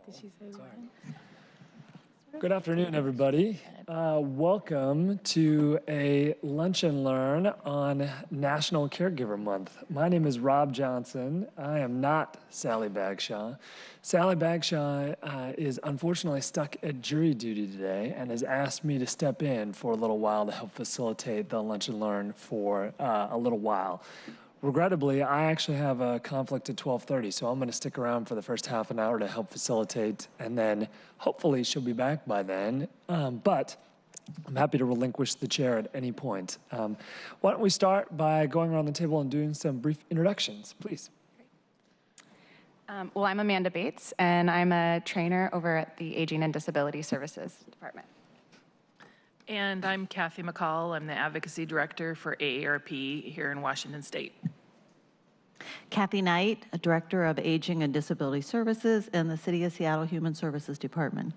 Did she say when? Good afternoon, everybody. Welcome to a Lunch and Learn on National Caregiver Month. My name is Rob Johnson. I am not Sally Bagshaw. Sally Bagshaw is unfortunately stuck at jury duty today and has asked me to step in for a little while to help facilitate the Lunch and Learn for a little while. Regrettably, I actually have a conflict at 12:30, so I'm going to stick around for the first half an hour to help facilitate, and then hopefully she'll be back by then. But I'm happy to relinquish the chair at any point. Why don't we start by going around the table and doing some brief introductions, please. Well, I'm Amanda Bates, and I'm a trainer over at the Aging and Disability Services Department. And I'm Cathy MacCaul. I'm the Advocacy Director for AARP here in Washington State. Cathy Knight, a Director of Aging and Disability Services in the City of Seattle Human Services Department.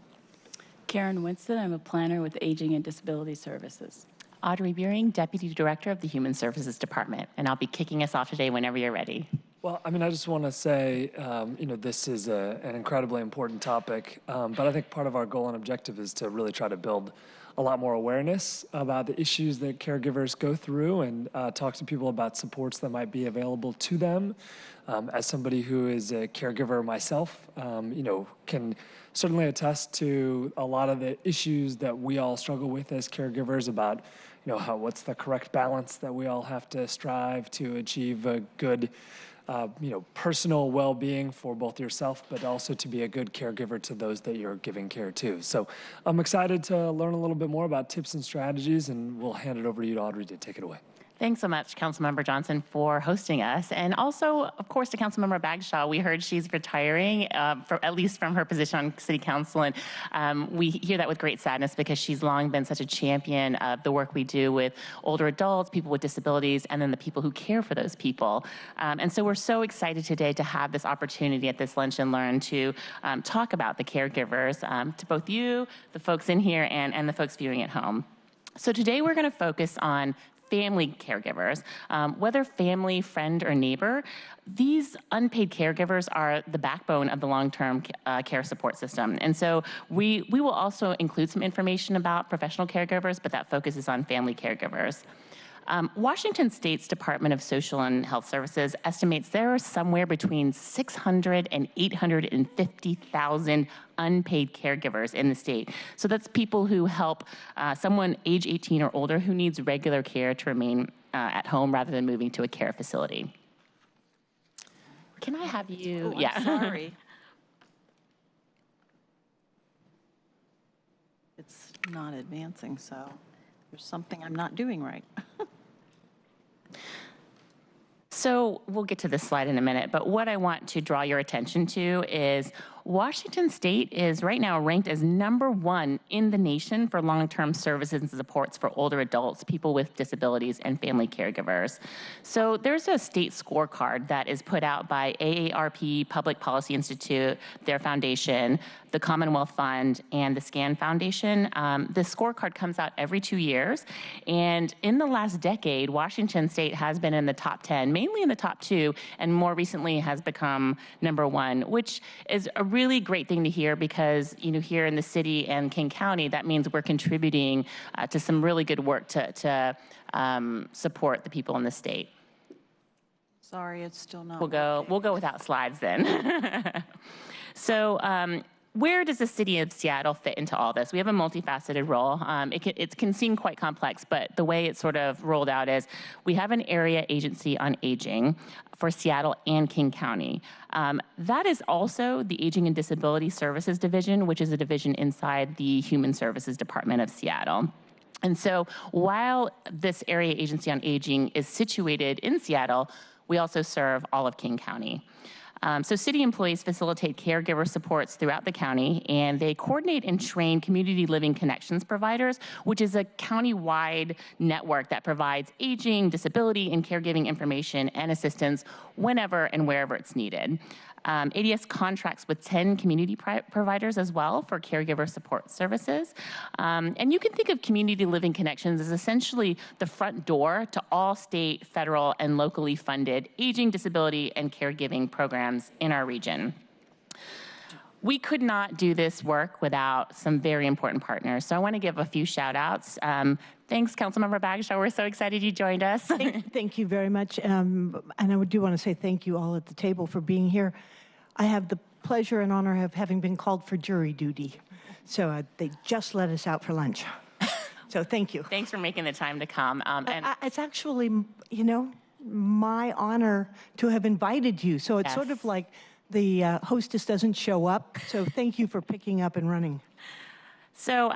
Karen Winston, I'm a planner with Aging and Disability Services. Audrey Buehring, Deputy Director of the Human Services Department, and I'll be kicking us off today whenever you're ready. Well, I mean, I just want to say, this is an incredibly important topic, but I think part of our goal and objective is to really try to build a lot more awareness about the issues that caregivers go through and talk to people about supports that might be available to them. As somebody who is a caregiver myself, can certainly attest to a lot of the issues that we all struggle with as caregivers about, what's the correct balance that we all have to strive to achieve a good personal well-being for both yourself, but also to be a good caregiver to those that you're giving care to. So I'm excited to learn a little bit more about tips and strategies, and we'll hand it over to you, Audrey, to take it away. Thanks so much, Councilmember Johnson, for hosting us. And also, of course, to Councilmember Bagshaw. We heard she's retiring, at least from her position on City Council. And we hear that with great sadness because she's long been such a champion of the work we do with older adults, people with disabilities, and then the people who care for those people. And so we're so excited today to have this opportunity at this Lunch and Learn to talk about the caregivers to both you, the folks in here, and the folks viewing at home. So today we're going to focus on family caregivers. Whether family, friend, or neighbor, these unpaid caregivers are the backbone of the long-term care support system. And so we will also include some information about professional caregivers, but that focuses on family caregivers. Washington State's Department of Social and Health Services estimates there are somewhere between 600 and 850,000 unpaid caregivers in the state. So that's people who help someone age 18 or older who needs regular care to remain at home rather than moving to a care facility. Can I have you? Oh, I'm sorry. It's not advancing, so there's something I'm not doing right. So we'll get to this slide in a minute, but what I want to draw your attention to is Washington State is right now ranked as #1 in the nation for long-term services and supports for older adults, people with disabilities, and family caregivers. So there's a state scorecard that is put out by AARP, Public Policy Institute, their foundation, the Commonwealth Fund, and the SCAN Foundation. The scorecard comes out every 2 years, and in the last decade, Washington State has been in the top 10, mainly in the top 2, and more recently has become #1, which is a really great thing to hear because, here in the city and King County, that means we're contributing to some really good work to support the people in the state. Sorry, it's still not. We'll go without slides then. So, where does the city of Seattle fit into all this? We have a multifaceted role. It can seem quite complex, but the way it's sort of rolled out is we have an area agency on aging for Seattle and King County. That is also the Aging and Disability Services Division, which is a division inside the Human Services Department of Seattle. And so while this area agency on aging is situated in Seattle, we also serve all of King County. So city employees facilitate caregiver supports throughout the county, and they coordinate and train community living connections providers, which is a county-wide network that provides aging, disability, and caregiving information and assistance whenever and wherever it's needed. ADS contracts with 10 community providers as well for caregiver support services. And you can think of community living connections as essentially the front door to all state, federal, and locally funded aging, disability, and caregiving programs in our region. we could not do this work without some very important partners. So I want to give a few shout outs. Thanks, Councilmember Bagshaw. We're so excited you joined us. Thank you very much. And I do want to say thank you all at the table for being here. I have the pleasure and honor of having been called for jury duty. So they just let us out for lunch. So thank you. Thanks for making the time to come. It's actually, you know, my honor to have invited you. So it's sort of like the hostess doesn't show up. So thank you for picking up and running. So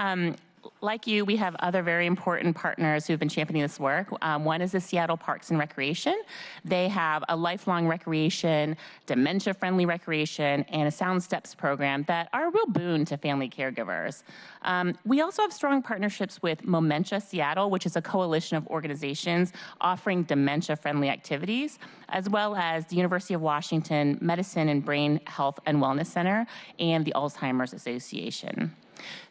like you, we have other very important partners who have been championing this work. One is the Seattle Parks and Recreation. They have a lifelong recreation, dementia-friendly recreation, and a Sound Steps program that are a real boon to family caregivers. We also have strong partnerships with Momentia Seattle, which is a coalition of organizations offering dementia-friendly activities, as well as the University of Washington Medicine and Brain Health and Wellness Center and the Alzheimer's Association.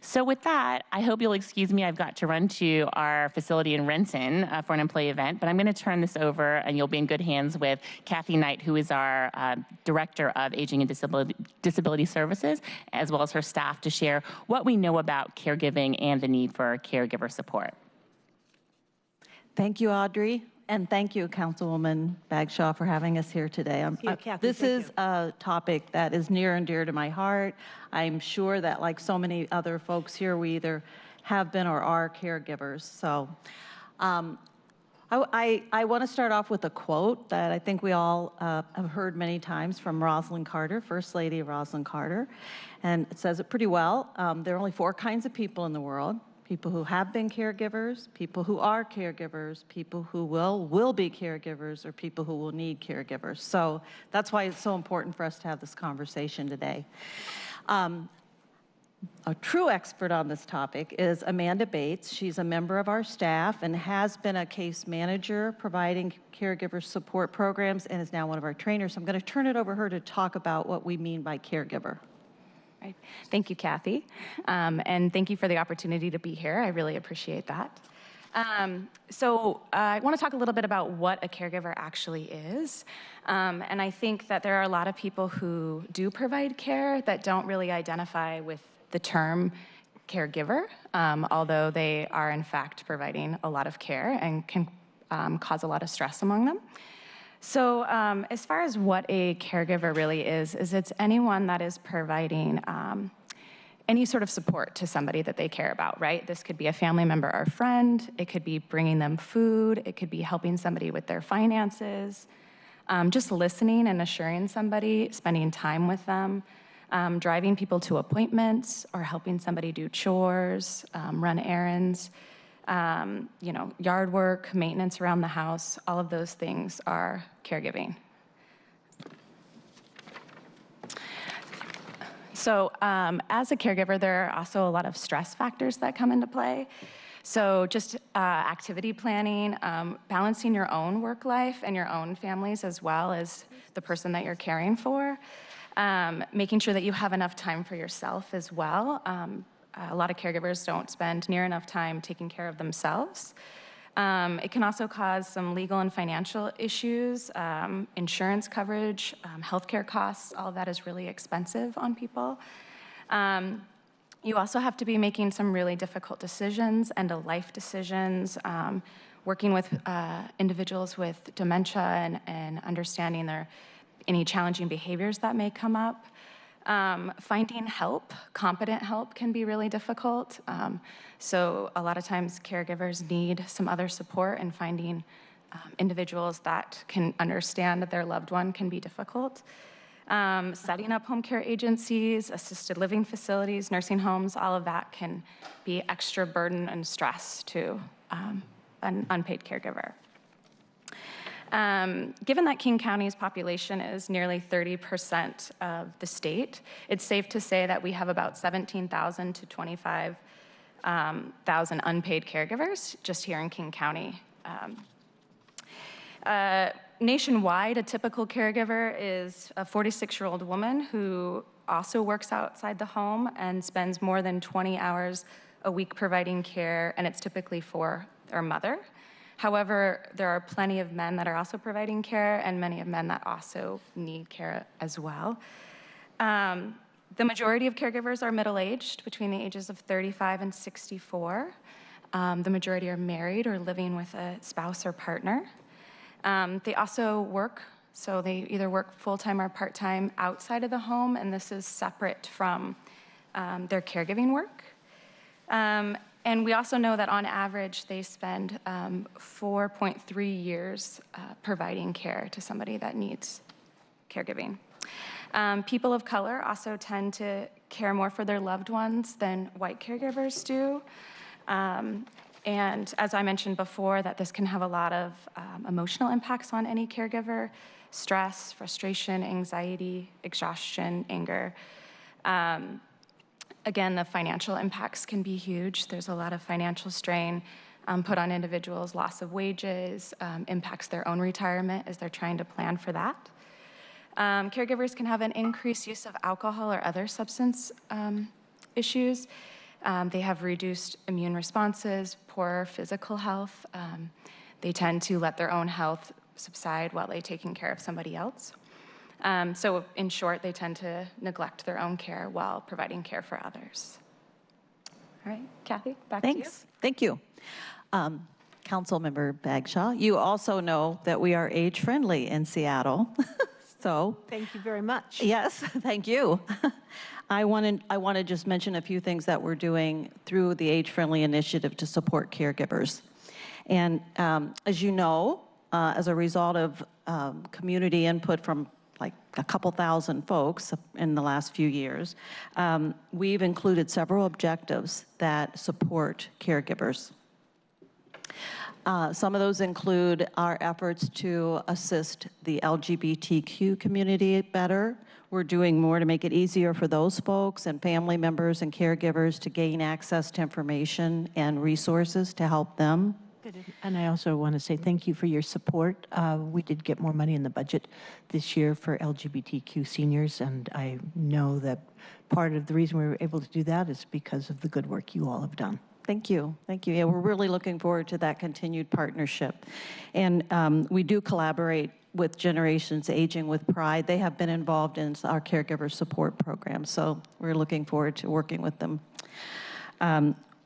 So with that, I hope you'll excuse me. I've got to run to our facility in Renton for an employee event, but I'm going to turn this over and you'll be in good hands with Cathy Knight, who is our Director of Aging and Disability Services, as well as her staff, to share what we know about caregiving and the need for caregiver support. Thank you, Audrey. And thank you, Councilwoman Bagshaw, for having us here today. This is a topic that is near and dear to my heart. I'm sure that, like so many other folks here, we either have been or are caregivers. So I want to start off with a quote that I think we all have heard many times from Rosalind Carter, First Lady Rosalind Carter. And it says it pretty well. There are only 4 kinds of people in the world: people who have been caregivers, people who are caregivers, people who will be caregivers, or people who will need caregivers. So that's why it's so important for us to have this conversation today. A true expert on this topic is Amanda Bates. She's a member of our staff and has been a case manager providing caregiver support programs and is now one of our trainers. So I'm going to turn it over to her to talk about what we mean by caregiver. Right. Thank you, Cathy. And thank you for the opportunity to be here. I really appreciate that. So I want to talk a little bit about what a caregiver actually is. And I think that there are a lot of people who do provide care that don't really identify with the term caregiver, although they are in fact providing a lot of care and can cause a lot of stress among them. So as far as what a caregiver really is it's anyone that is providing any sort of support to somebody that they care about, right? This could be a family member or friend. It could be bringing them food. It could be helping somebody with their finances, just listening and assuring somebody, spending time with them, driving people to appointments, or helping somebody do chores, run errands, you know, yard work, maintenance around the house. All of those things are caregiving. So as a caregiver, there are also a lot of stress factors that come into play. So just activity planning, balancing your own work life and your own families as well as the person that you're caring for, making sure that you have enough time for yourself as well. A lot of caregivers don't spend near enough time taking care of themselves. It can also cause some legal and financial issues, insurance coverage, healthcare costs. All of that is really expensive on people. You also have to be making some really difficult decisions, end-of-life decisions, working with individuals with dementia and understanding any challenging behaviors that may come up. Finding help, competent help, can be really difficult. So a lot of times caregivers need some other support, and finding individuals that can understand that their loved one can be difficult. Setting up home care agencies, assisted living facilities, nursing homes, all of that can be extra burden and stress to an unpaid caregiver. Given that King County's population is nearly 30% of the state, it's safe to say that we have about 17,000 to 25,000 unpaid caregivers just here in King County. Nationwide, a typical caregiver is a 46-year-old woman who also works outside the home and spends more than 20 hours a week providing care, and it's typically for their mother. However, there are plenty of men that are also providing care, and many of men that also need care as well. The majority of caregivers are middle-aged, between the ages of 35 and 64. The majority are married or living with a spouse or partner. They also work, so they either work full-time or part-time outside of the home, and this is separate from their caregiving work. And we also know that on average, they spend 4.3 years providing care to somebody that needs caregiving. People of color also tend to care more for their loved ones than white caregivers do. And as I mentioned before, that this can have a lot of emotional impacts on any caregiver: stress, frustration, anxiety, exhaustion, anger. Again, the financial impacts can be huge. There's a lot of financial strain put on individuals. Loss of wages impacts their own retirement as they're trying to plan for that. Caregivers can have an increased use of alcohol or other substance issues. They have reduced immune responses, poor physical health. They tend to let their own health subside while they're taking care of somebody else. So in short, they tend to neglect their own care while providing care for others. All right, Cathy, back to you. Thanks. Thank you. Councilmember Bagshaw, you also know that we are age-friendly in Seattle. So Thank you very much. yes, thank you. I want to just mention a few things that we're doing through the Age-Friendly Initiative to support caregivers. And as you know, as a result of community input from like a couple thousand folks in the last few years, we've included several objectives that support caregivers. Some of those include our efforts to assist the LGBTQ community better. We're doing more to make it easier for those folks and family members and caregivers to gain access to information and resources to help them. And I also want to say thank you for your support. We did get more money in the budget this year for LGBTQ seniors, and I know that part of the reason we were able to do that is because of the good work you all have done. Thank you. Thank you. Yeah, we're really looking forward to that continued partnership. And we do collaborate with Generations Aging with Pride. They have been involved in our caregiver support program, so we're looking forward to working with them.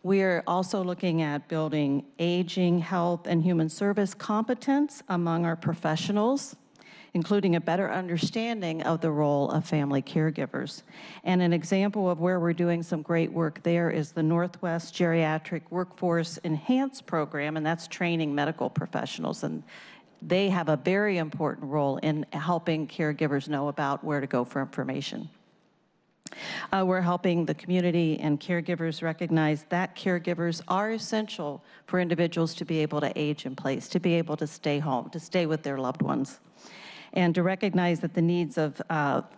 We're also looking at building aging, health, and human service competence among our professionals, including a better understanding of the role of family caregivers. And an example of where we're doing some great work there is the Northwest Geriatric Workforce Enhanced Program, and that's training medical professionals. And they have a very important role in helping caregivers know about where to go for information. We're helping the community and caregivers recognize that caregivers are essential for individuals to be able to age in place, to be able to stay home, to stay with their loved ones, and to recognize that the needs of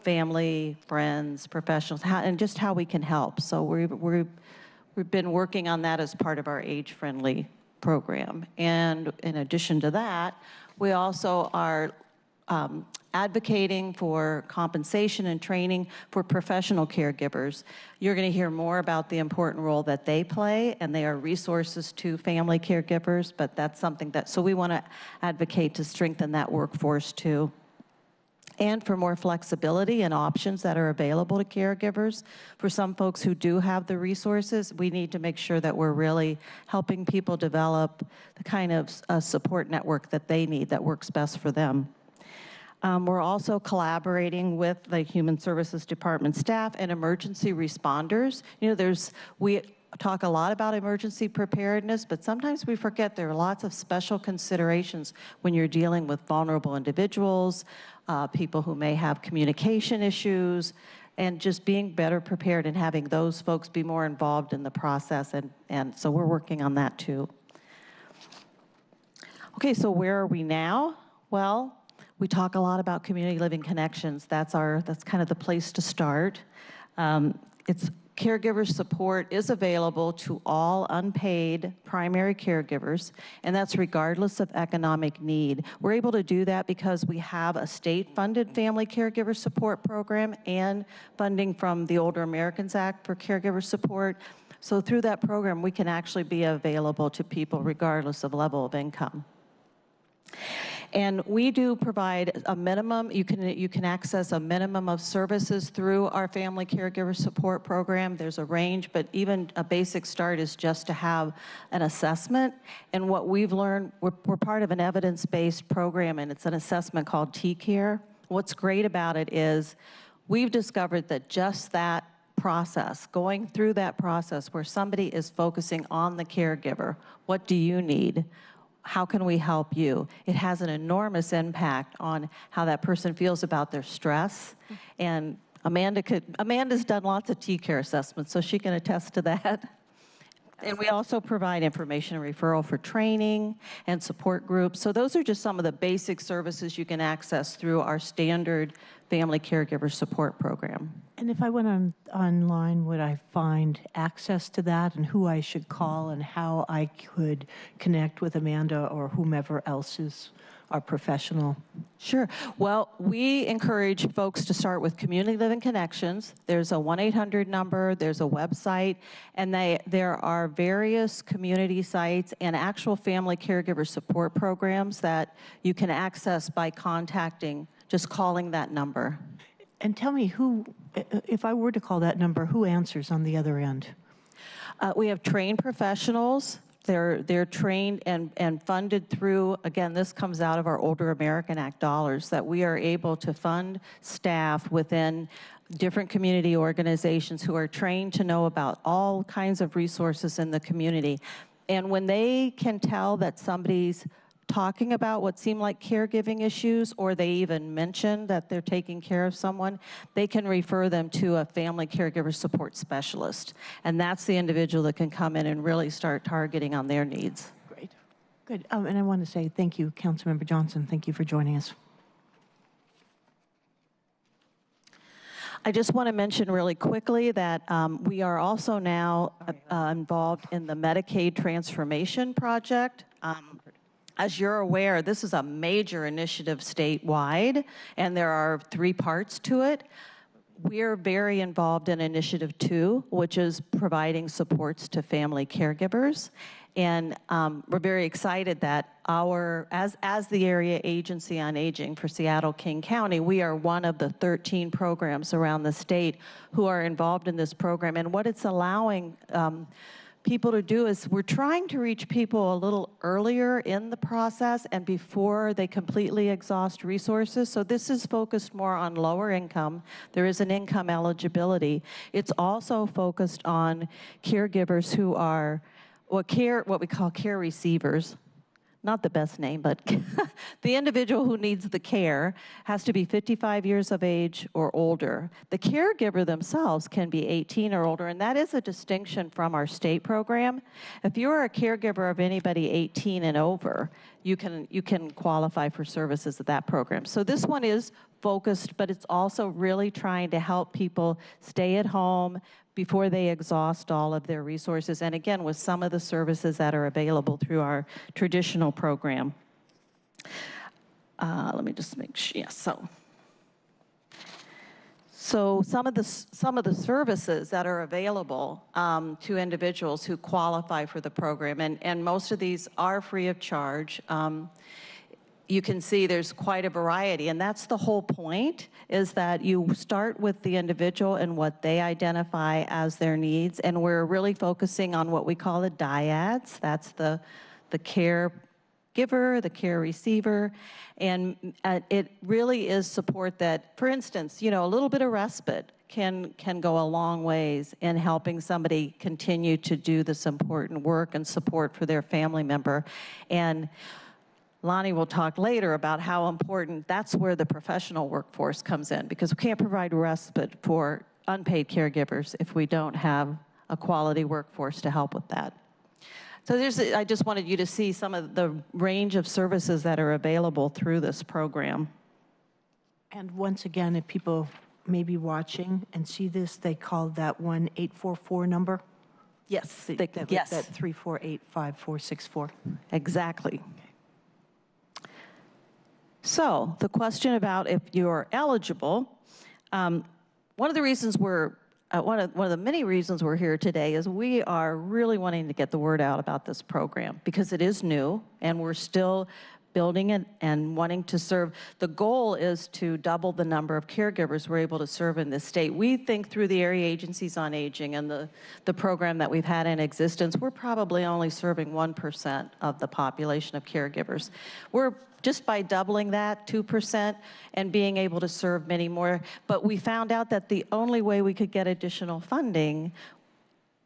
family, friends, professionals, and just how we can help. So we've been working on that as part of our age-friendly program. And in addition to that, we also are advocating for compensation and training for professional caregivers. You're going to hear more about the important role that they play, and they are resources to family caregivers, but that's something that, so we want to advocate to strengthen that workforce too. And for more flexibility and options that are available to caregivers. For some folks who do have the resources, we need to make sure that we're really helping people develop the kind of support network that they need that works best for them. We're also collaborating with the Human Services Department staff and emergency responders. You know, we talk a lot about emergency preparedness, but sometimes we forget there are lots of special considerations when you're dealing with vulnerable individuals, people who may have communication issues, and just being better prepared and having those folks be more involved in the process, and so we're working on that too. Okay, so where are we now? Well, we talk a lot about community living connections. That's kind of the place to start. Caregiver support is available to all unpaid primary caregivers, and that's regardless of economic need. We're able to do that because we have a state-funded family caregiver support program and funding from the Older Americans Act for caregiver support. So through that program, we can actually be available to people regardless of level of income. And we do provide a minimum, you can access a minimum of services through our family caregiver support program. There's a range, but even a basic start is just to have an assessment. And what we've learned, we're part of an evidence-based program, and it's an assessment called T-Care. What's great about it is we've discovered that just that process, going through that process where somebody is focusing on the caregiver, what do you need? How can we help you? It has an enormous impact on how that person feels about their stress. And Amanda's done lots of T-Care assessments, so she can attest to that. And we also provide information and referral for training and support groups. So those are just some of the basic services you can access through our standard family caregiver support program. And if I went online, would I find access to that and who I should call and how I could connect with Amanda or whomever else is our professional? Sure. Well, we encourage folks to start with Community Living Connections. There's a 1-800 number, there's a website, and there are various community sites and actual family caregiver support programs that you can access by just calling that number. And tell me who, if I were to call that number, who answers on the other end? We have trained professionals. They're trained and funded through, again, this comes out of our Older American Act dollars, that we are able to fund staff within different community organizations who are trained to know about all kinds of resources in the community. And when they can tell that somebody's talking about what seem like caregiving issues, or they even mention that they're taking care of someone, they can refer them to a family caregiver support specialist. And that's the individual that can come in and really start targeting on their needs. Great. Good. And I want to say thank you, Councilmember Johnson. Thank you for joining us. I just want to mention really quickly that we are also now involved in the Medicaid Transformation Project. As you're aware, this is a major initiative statewide, and there are 3 parts to it. We're very involved in Initiative 2, which is providing supports to family caregivers. And we're very excited that as the area agency on aging for Seattle-King County, we are one of the 13 programs around the state who are involved in this program. And what it's allowing people to do is we're trying to reach people a little earlier in the process and before they completely exhaust resources. So this is focused more on lower income. There is an income eligibility. It's also focused on caregivers who are what we call care receivers. Not the best name, but the individual who needs the care has to be 55 years of age or older. The caregiver themselves can be 18 or older, and that is a distinction from our state program. If you are a caregiver of anybody 18 and over, you can qualify for services at that program. So this one is focused, but it's also really trying to help people stay at home before they exhaust all of their resources, and again, with some of the services that are available through our traditional program. Let me just make sure, yes, so some of the services that are available to individuals who qualify for the program, and most of these are free of charge. You can see there's quite a variety, and that's the whole point, is that you start with the individual and what they identify as their needs, and we're really focusing on what we call the dyads. That's the caregiver, the care receiver, and it really is support that, for instance, a little bit of respite can go a long ways in helping somebody continue to do this important work and support for their family member. And Lani will talk later about how important, that's where the professional workforce comes in, because we can't provide respite for unpaid caregivers if we don't have a quality workforce to help with that. So I just wanted you to see some of the range of services that are available through this program. And once again, if people may be watching and see this, they call that 1-844 number? Yes. Yes. That 348-5464. Exactly. So the question about if you're eligible, one of the reasons one of the many reasons we're here today is we are really wanting to get the word out about this program because it is new and we're still building it and wanting to serve. The goal is to double the number of caregivers we're able to serve in this state. We think through the area agencies on aging and the program that we've had in existence, we're probably only serving 1% of the population of caregivers. We're just by doubling that, 2%, and being able to serve many more. But we found out that the only way we could get additional funding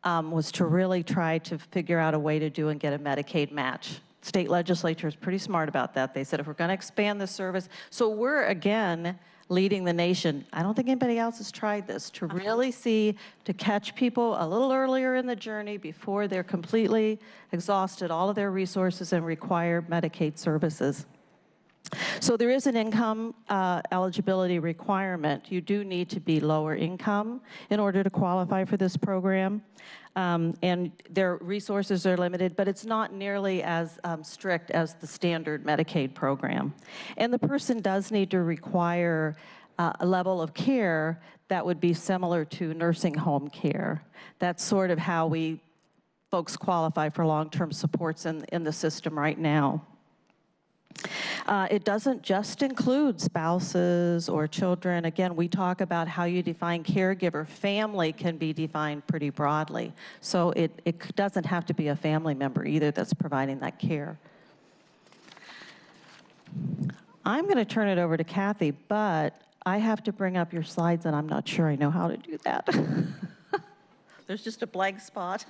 was to really try to figure out a way to do and get a Medicaid match. State legislature is pretty smart about that. They said if we're going to expand the service, so we're again leading the nation. I don't think anybody else has tried this, to really see, to catch people a little earlier in the journey before they're completely exhausted all of their resources and require Medicaid services. So there is an income eligibility requirement. You do need to be lower income in order to qualify for this program. And their resources are limited, but it's not nearly as strict as the standard Medicaid program. And the person does need to require a level of care that would be similar to nursing home care. That's sort of how folks qualify for long-term supports in the system right now. It doesn't just include spouses or children. Again, we talk about how you define caregiver. Family can be defined pretty broadly. So it doesn't have to be a family member either that's providing that care. I'm going to turn it over to Cathy, but I have to bring up your slides, and I'm not sure I know how to do that. There's just a blank spot.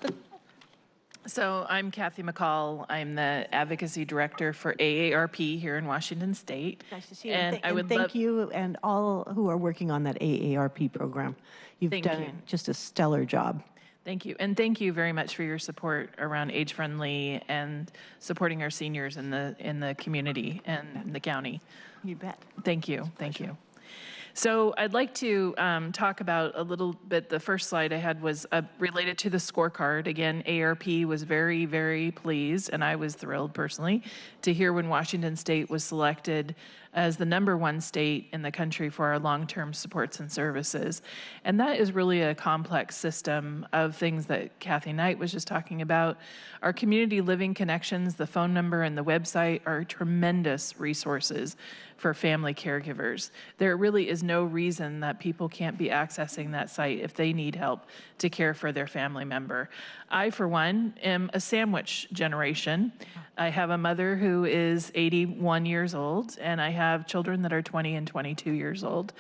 So I'm Cathy MacCaul. I'm the Advocacy Director for AARP here in Washington State. Nice to see you. And I would thank you and all who are working on that AARP program. You've done just a stellar job. Thank you. And thank you very much for your support around age-friendly and supporting our seniors in the community and the county. You bet. Thank you. Thank you. So I'd like to talk about a little bit, the first slide I had was related to the scorecard. Again, AARP was very, very pleased, and I was thrilled personally to hear when Washington State was selected as the #1 state in the country for our long-term supports and services. And that is really a complex system of things that Cathy Knight was just talking about. Our community living connections, the phone number and the website are tremendous resources for family caregivers. There really is no reason that people can't be accessing that site if they need help to care for their family member. I, for one, am a sandwich generation. I have a mother who is 81 years old, and I have children that are 20 and 22 years old.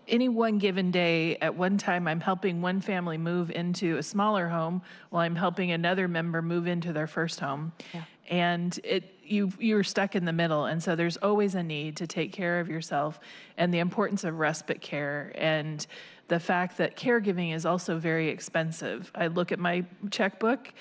Any one given day, at one time, I'm helping one family move into a smaller home while I'm helping another member move into their first home. Yeah. And you're stuck in the middle, and so there's always a need to take care of yourself, and the importance of respite care, and the fact that caregiving is also very expensive. I look at my checkbook,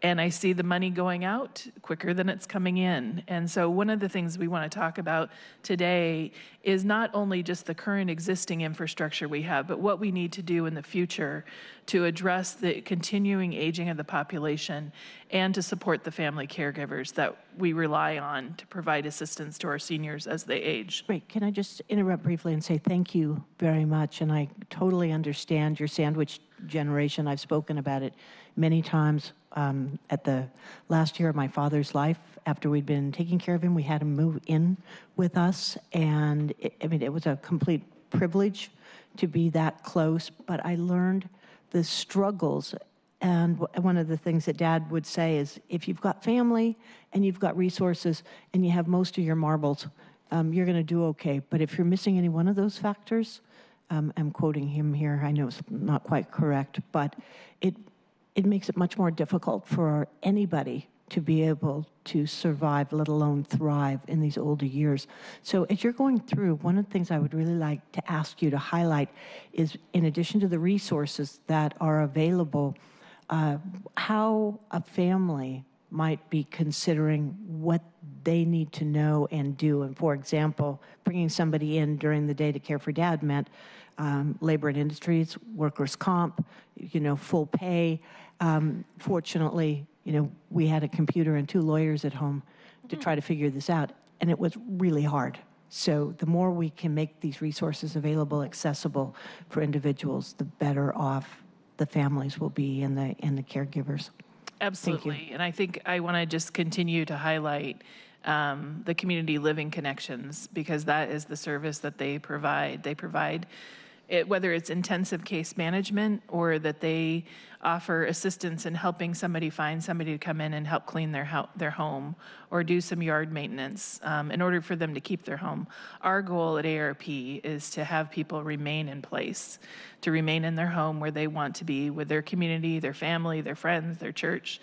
and I see the money going out quicker than it's coming in. And so one of the things we want to talk about today is not only just the current existing infrastructure we have, but what we need to do in the future to address the continuing aging of the population and to support the family caregivers that we rely on to provide assistance to our seniors as they age. Great. Can I just interrupt briefly and say thank you very much? And I totally understand your sandwich generation. I've spoken about it many times. At the last year of my father's life, after we'd been taking care of him, we had him move in with us. And it was a complete privilege to be that close. But I learned the struggles. And one of the things that Dad would say is, if you've got family and you've got resources and you have most of your marbles, you're going to do okay. But if you're missing any one of those factors, I'm quoting him here, I know it's not quite correct, but it makes it much more difficult for anybody to be able to survive, let alone thrive in these older years. So as you're going through, one of the things I would really like to ask you to highlight is, in addition to the resources that are available, how a family might be considering what they need to know and do. And for example, bringing somebody in during the day to care for Dad meant labor and industries, workers' comp, full pay. Fortunately, we had a computer and 2 lawyers at home to try to figure this out, and it was really hard. So the more we can make these resources available, accessible for individuals, the better off the families will be and the caregivers. Absolutely. And I think I want to just continue to highlight the community living connections, because that is the service that they provide. They provide it, whether it's intensive case management or that they offer assistance in helping somebody find somebody to come in and help clean their home or do some yard maintenance in order for them to keep their home. Our goal at AARP is to have people remain in place, to remain in their home where they want to be with their community, their family, their friends, their church,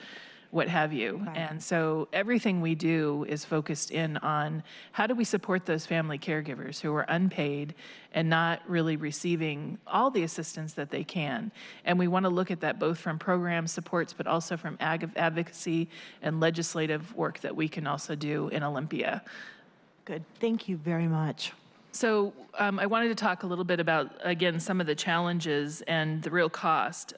what have you. Right. And so everything we do is focused in on how do we support those family caregivers who are unpaid and not really receiving all the assistance that they can. And we want to look at that both from program supports, but also from advocacy and legislative work that we can also do in Olympia. Good. Thank you very much. So I wanted to talk a little bit about, again, some of the challenges and the real cost.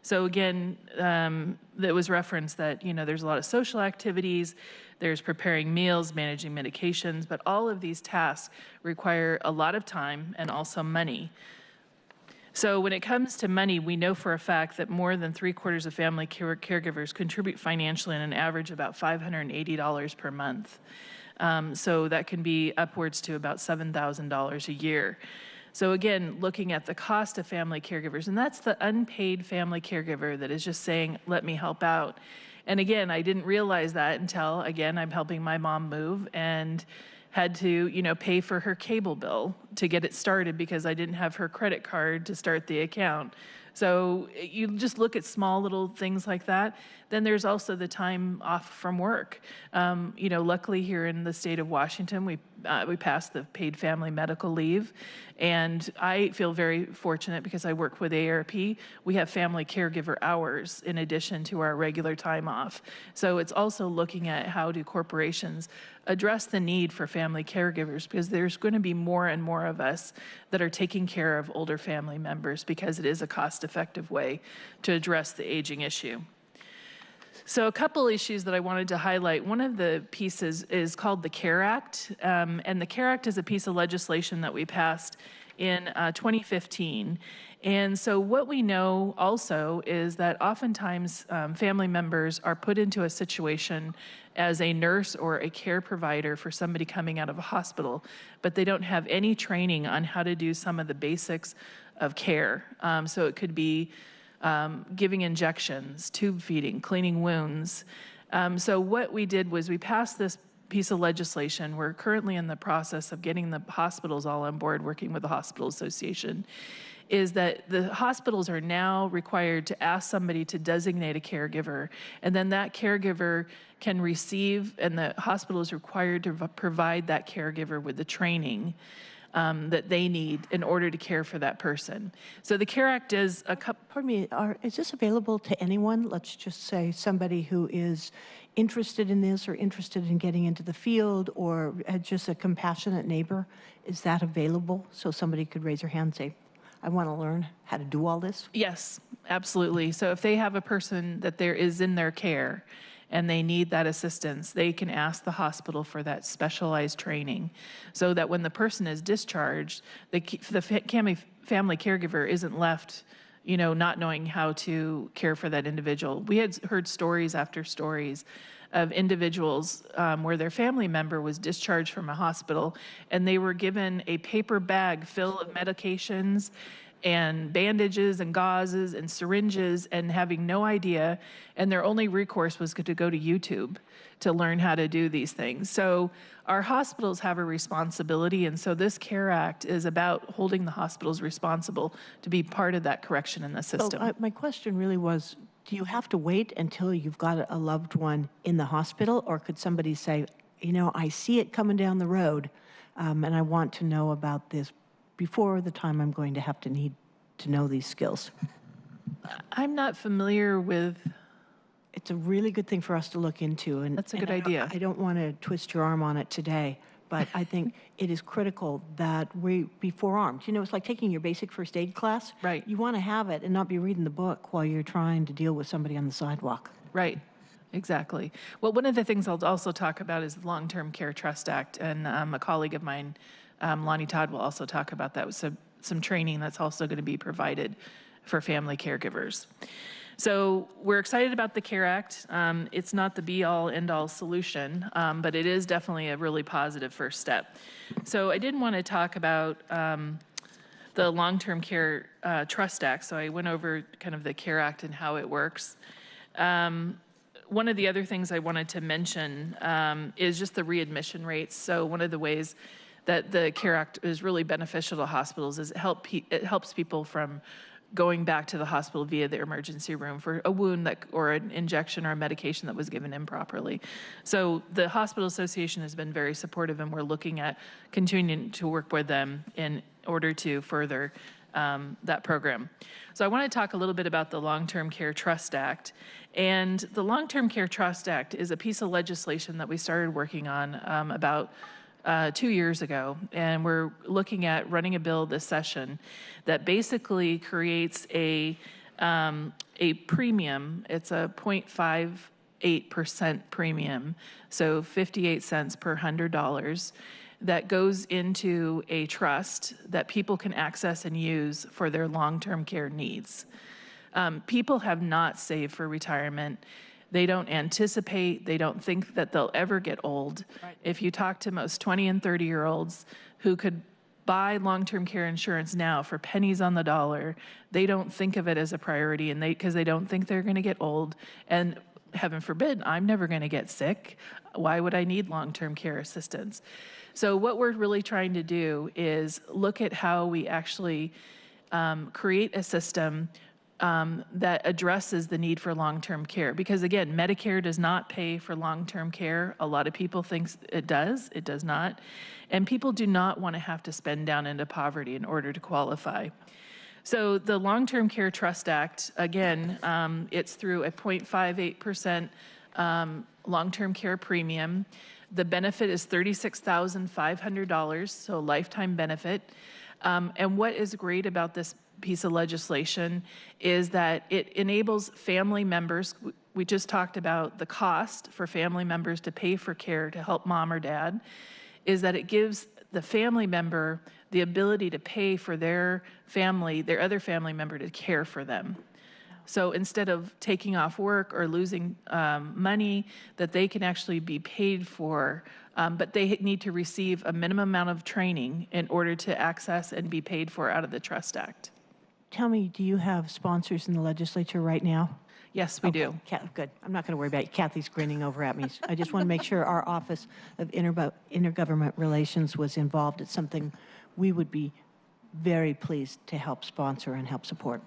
So again, that was referenced that, there's a lot of social activities, there's preparing meals, managing medications, but all of these tasks require a lot of time and also money. So when it comes to money, we know for a fact that more than 3/4 of family caregivers contribute financially on an average about $580 per month. So that can be upwards to about $7,000 a year. So again, looking at the cost of family caregivers, and that's the unpaid family caregiver that is just saying, let me help out. And again, I didn't realize that until, again, I'm helping my mom move and had to, pay for her cable bill to get it started because I didn't have her credit card to start the account. So you just look at small little things like that. Then there's also the time off from work. Luckily here in the state of Washington, we passed the paid family medical leave. And I feel very fortunate because I work with AARP. We have family caregiver hours in addition to our regular time off. So it's also looking at how do corporations address the need for family caregivers, because there's going to be more and more of us that are taking care of older family members because it is a cost-effective way to address the aging issue. So a couple issues that I wanted to highlight. One of the pieces is called the CARE Act, and the CARE Act is a piece of legislation that we passed in 2015. And so what we know also is that oftentimes family members are put into a situation as a nurse or a care provider for somebody coming out of a hospital, but they don't have any training on how to do some of the basics of care. So it could be giving injections, tube feeding, cleaning wounds. So what we did was we passed this piece of legislation. We're currently in the process of getting the hospitals all on board, working with the Hospital Association, is that the hospitals are now required to ask somebody to designate a caregiver, and then that caregiver can receive, and the hospital is required to provide that caregiver with the training that they need in order to care for that person. So the CARE Act is a couple. Pardon me, is this available to anyone? Let's just say somebody who is interested in this or interested in getting into the field or just a compassionate neighbor. Is that available? So somebody could raise their hand and say, I want to learn how to do all this? Yes, absolutely. So if they have a person that there is in their care and they need that assistance, they can ask the hospital for that specialized training so that when the person is discharged, the family caregiver isn't left, not knowing how to care for that individual. We had heard stories after stories of individuals where their family member was discharged from a hospital and they were given a paper bag full of medications and bandages and gauzes and syringes and having no idea, and their only recourse was to go to YouTube to learn how to do these things. So our hospitals have a responsibility, and so this CARE Act is about holding the hospitals responsible to be part of that correction in the system. So my question really was, do you have to wait until you've got a loved one in the hospital, or could somebody say, I see it coming down the road, and I want to know about this before the time I'm going to have to need to know these skills? I'm not familiar with. It's a really good thing for us to look into. And that's a good idea. I don't want to twist your arm on it today, but I think it is critical that we be forearmed. It's like taking your basic first aid class. Right. You want to have it and not be reading the book while you're trying to deal with somebody on the sidewalk. Right. Exactly. Well, one of the things I'll also talk about is the Long-Term Care Trust Act, and a colleague of mine, Lani Todd, will also talk about that with some training that's also going to be provided for family caregivers. So we're excited about the CARE Act. It's not the be-all, end-all solution, but it is definitely a really positive first step. So I did want to talk about the Long-Term Care Trust Act. So I went over kind of the CARE Act and how it works. One of the other things I wanted to mention is just the readmission rates. So one of the ways that the CARE Act is really beneficial to hospitals is it helps people from going back to the hospital via the emergency room for a wound or an injection or a medication that was given improperly. So the Hospital Association has been very supportive, and we're looking at continuing to work with them in order to further that program. So I want to talk a little bit about the Long-Term Care Trust Act. And the Long-Term Care Trust Act is a piece of legislation that we started working on about 2 years ago, and we're looking at running a bill this session that basically creates a premium. It's a 0.58% premium, so 58 cents per $100, that goes into a trust that people can access and use for their long-term care needs. People have not saved for retirement. They don't anticipate, they don't think that they'll ever get old. Right. If you talk to most 20 and 30-year-olds who could buy long-term care insurance now for pennies on the dollar, they don't think of it as a priority, and because they don't think they're gonna get old. And heaven forbid, I'm never gonna get sick. Why would I need long-term care assistance? So what we're really trying to do is look at how we actually create a system that addresses the need for long-term care. Because again, Medicare does not pay for long-term care. A lot of people think it does not. And people do not want to have to spend down into poverty in order to qualify. So the Long-Term Care Trust Act, again, it's through a 0.58% long-term care premium. The benefit is $36,500, so a lifetime benefit. And what is great about this piece of legislation is that it enables family members. We just talked about the cost for family members to pay for care to help mom or dad, is that it gives the family member the ability to pay for their other family member to care for them. So instead of taking off work or losing money, that they can actually be paid for, but they need to receive a minimum amount of training in order to access and be paid for out of the Trust Act. Tell me, do you have sponsors in the legislature right now? Yes, we do. Good. I'm not going to worry about you. Cathy's grinning over at me. I just want to make sure our Office of Intergovernment Relations was involved. It's something we would be very pleased to help sponsor and help support.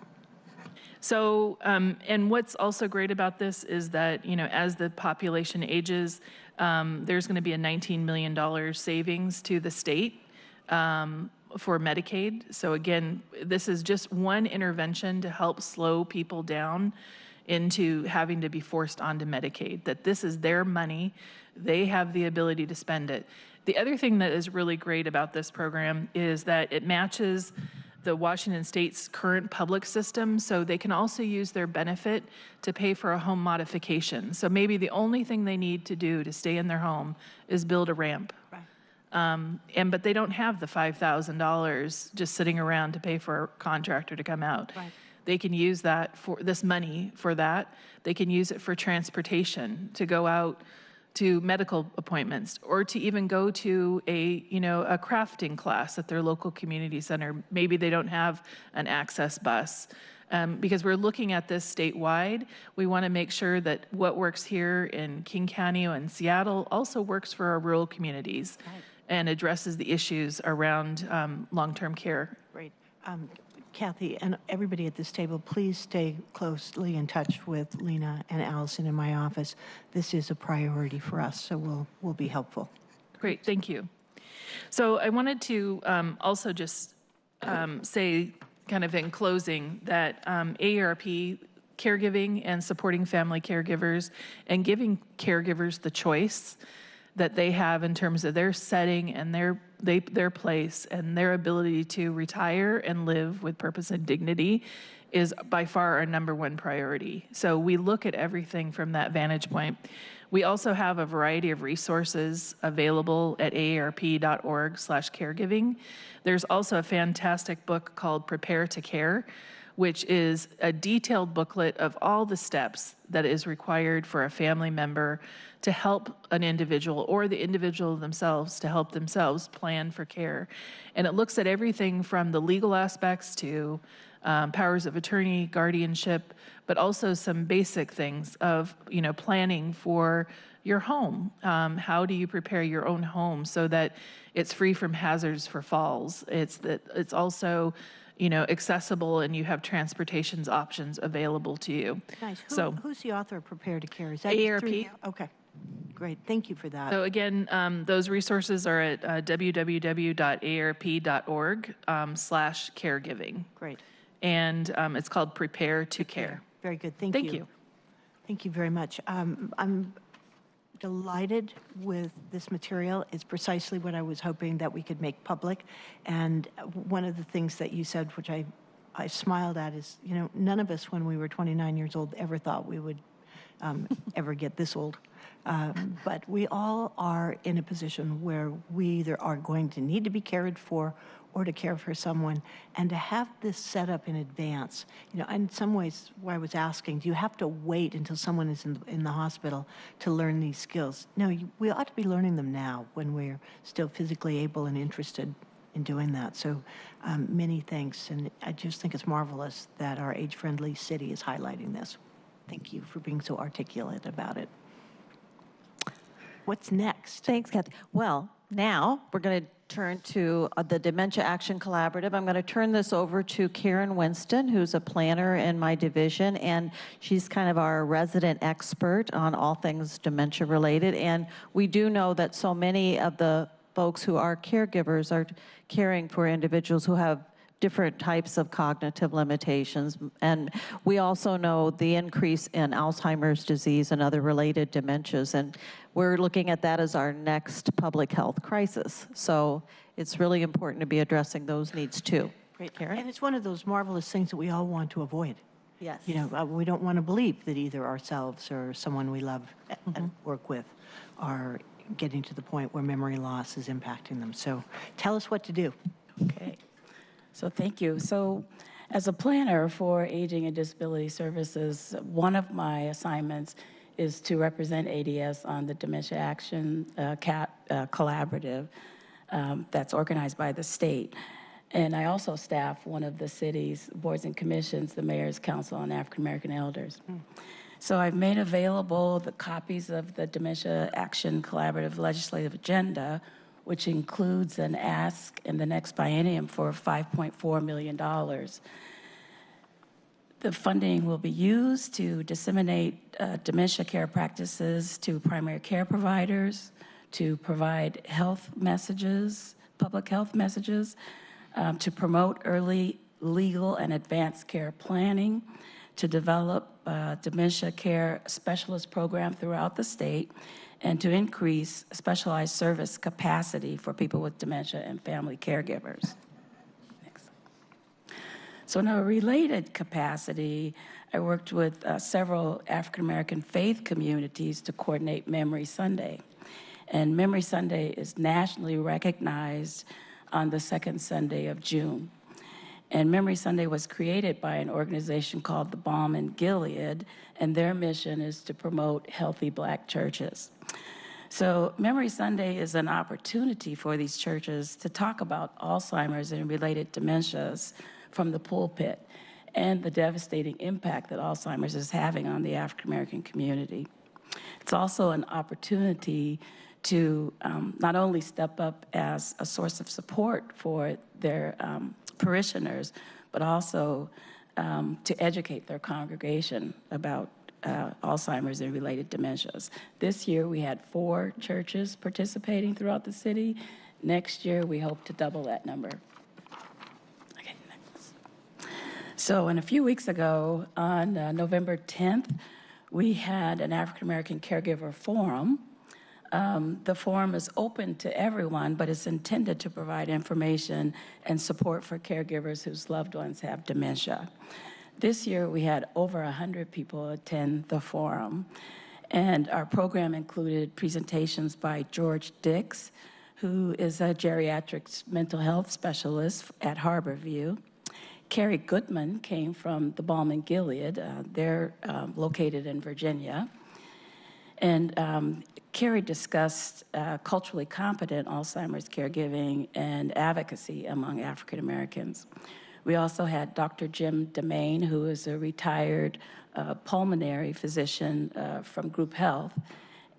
So, and what's also great about this is that, as the population ages, there's going to be a $19 million savings to the state for Medicaid. So again, this is just one intervention to help slow people down into having to be forced onto Medicaid, that this is their money. They have the ability to spend it. The other thing that is really great about this program is that it matches the Washington State's current public system, so they can also use their benefit to pay for a home modification. So maybe the only thing they need to do to stay in their home is build a ramp. Right. But they don't have the $5,000 just sitting around to pay for a contractor to come out. Right. They can use that for this money for that. They can use it for transportation, to go out to medical appointments, or to even go to a crafting class at their local community center. Maybe they don't have an access bus. Because we're looking at this statewide, we want to make sure that what works here in King County and Seattle also works for our rural communities. Right. And addresses the issues around long-term care. Great. Cathy and everybody at this table, please stay closely in touch with Lena and Allison in my office. This is a priority for us, so we'll be helpful. Great, thank you. So I wanted to also just say, kind of in closing, that AARP, caregiving and supporting family caregivers and giving caregivers the choice that they have in terms of their setting and their place and their ability to retire and live with purpose and dignity is by far our #1 priority. So we look at everything from that vantage point. We also have a variety of resources available at aarp.org/caregiving. There's also a fantastic book called Prepare to Care, which is a detailed booklet of all the steps that is required for a family member to help an individual or the individual themselves to help themselves plan for care. And it looks at everything from the legal aspects to powers of attorney, guardianship, but also some basic things of, planning for your home. How do you prepare your own home so that it's free from hazards for falls? It's also accessible and you have transportation options available to you. Nice. So Who's the author of Prepare to Care? Is that AARP. through you? Okay, great. Thank you for that. So again, those resources are at www.aarp.org/caregiving. Great. And it's called Prepare to Care. Very good. Thank Thank you. you. Thank you very much. I'm delighted with this material. It's precisely what I was hoping that we could make public. And one of the things that you said, which I smiled at, is, none of us when we were 29 years old ever thought we would ever get this old. But we all are in a position where we either are going to need to be cared for or to care for someone, and to have this set up in advance. In some ways, where I was asking, do you have to wait until someone is in the hospital to learn these skills? No, we ought to be learning them now when we're still physically able and interested in doing that. So many thanks, and I just think it's marvelous that our age-friendly city is highlighting this. Thank you for being so articulate about it. What's next? Thanks, Cathy. Well, now we're going to turn to the Dementia Action Collaborative. I'm going to turn this over to Karen Winston, who's a planner in my division, and she's kind of our resident expert on all things dementia related. And we do know that so many of the folks who are caregivers are caring for individuals who have different types of cognitive limitations. And we also know the increase in Alzheimer's disease and other related dementias. And we're looking at that as our next public health crisis. So it's really important to be addressing those needs too. Great, Karen? And it's one of those marvelous things that we all want to avoid. Yes. We don't want to believe that either ourselves or someone we love and work with are getting to the point where memory loss is impacting them. So tell us what to do. Okay. So thank you. So as a planner for Aging and Disability Services, one of my assignments is to represent ADS on the Dementia Action Collaborative that's organized by the state. And I also staff one of the city's boards and commissions, the Mayor's Council on African American Elders. So I've made available the copies of the Dementia Action Collaborative legislative agenda, which includes an ask in the next biennium for $5.4 million. The funding will be used to disseminate dementia care practices to primary care providers, to provide health messages, public health messages, to promote early, legal, and advanced care planning, to develop dementia care specialist program throughout the state, and to increase specialized service capacity for people with dementia and family caregivers. Next. So in a related capacity, I worked with several African American faith communities to coordinate Memory Sunday. And Memory Sunday is nationally recognized on the second Sunday of June. And Memory Sunday was created by an organization called the Balm in Gilead, and their mission is to promote healthy Black churches. So Memory Sunday is an opportunity for these churches to talk about Alzheimer's and related dementias from the pulpit and the devastating impact that Alzheimer's is having on the African American community. It's also an opportunity to not only step up as a source of support for their parishioners, but also to educate their congregation about Alzheimer's and related dementias. This year we had 4 churches participating throughout the city. Next year we hope to double that number. Okay, next. So, a few weeks ago, on November 10th, we had an African American Caregiver Forum. The forum is open to everyone, but it's intended to provide information and support for caregivers whose loved ones have dementia. This year, we had over 100 people attend the forum. And our program included presentations by George Dix, who is a geriatrics mental health specialist at Harborview. Carrie Goodman came from the Balm and Gilead. They're located in Virginia. And Carrie discussed culturally competent Alzheimer's caregiving and advocacy among African Americans. We also had Dr. Jim Demain, who is a retired pulmonary physician from Group Health,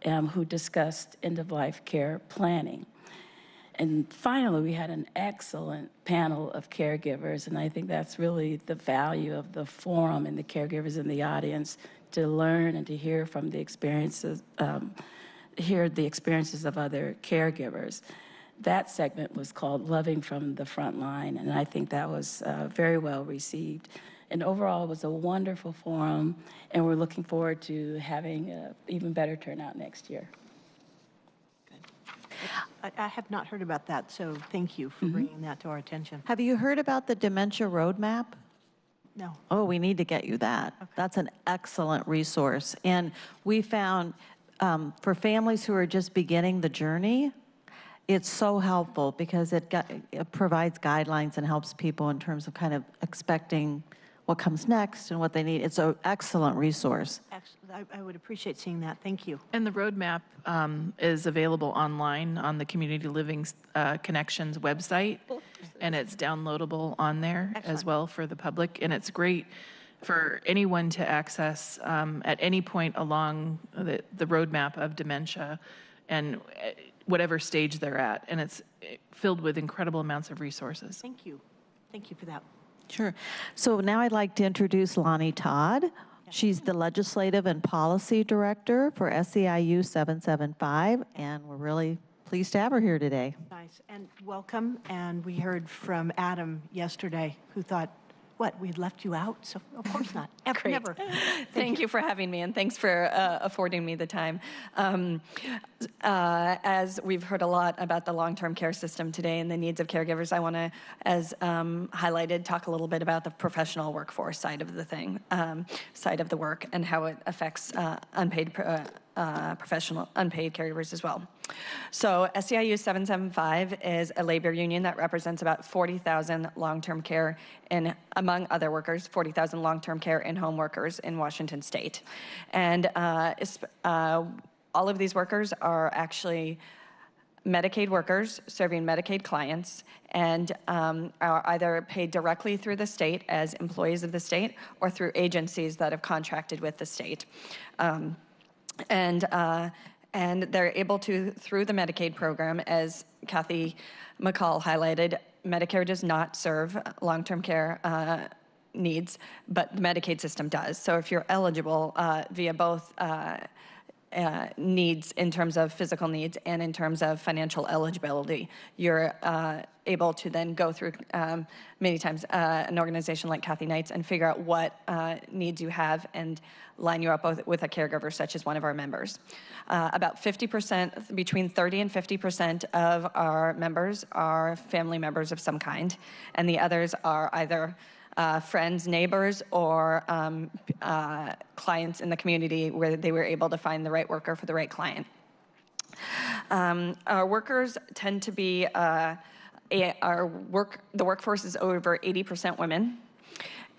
who discussed end-of-life care planning. And finally, we had an excellent panel of caregivers, and I think that's really the value of the forum and the caregivers in the audience, to learn and to hear from the experiences, hear the experiences of other caregivers. That segment was called Loving from the Front Line, and I think that was very well received. And overall, it was a wonderful forum, and we're looking forward to having an even better turnout next year. I have not heard about that, so thank you for bringing that to our attention. Have you heard about the Dementia Roadmap? No. Oh, we need to get you that. Okay. That's an excellent resource. And we found for families who are just beginning the journey, it's so helpful because it provides guidelines and helps people in terms of kind of expecting what comes next and what they need. It's an excellent resource. I would appreciate seeing that. Thank you. And the roadmap is available online on the Community Living Connections website, and it's downloadable on there as well for the public. And it's great for anyone to access at any point along the roadmap of dementia and whatever stage they're at. And it's filled with incredible amounts of resources. Thank you. Thank you for that. Sure. So now I'd like to introduce Lani Todd. She's the Legislative and Policy Director for SEIU 775, and we're really pleased to have her here today. Nice. And welcome. And we heard from Adam yesterday, who thought, what, we'd left you out? So of course not. Great. Never. Thank you for having me, and thanks for affording me the time. As we've heard a lot about the long-term care system today and the needs of caregivers, I want to, as highlighted, talk a little bit about the professional workforce side of the thing, side of the work, and how it affects unpaid caregivers as well. So SEIU 775 is a labor union that represents about 40,000 long-term care and, among other workers, 40,000 long-term care and home workers in Washington state. And all of these workers are actually Medicaid workers serving Medicaid clients and are either paid directly through the state as employees of the state or through agencies that have contracted with the state. And they're able to, through the Medicaid program, as Cathy MacCaul highlighted, Medicare does not serve long-term care needs, but the Medicaid system does. So if you're eligible via both needs in terms of physical needs and in terms of financial eligibility, you're able to then go through many times an organization like Cathy Knight's and figure out what needs you have and line you up with a caregiver such as one of our members. About 50%, between 30 and 50% of our members are family members of some kind, and the others are either friends, neighbors, or clients in the community where they were able to find the right worker for the right client. Our workers tend to be, the workforce is over 80% women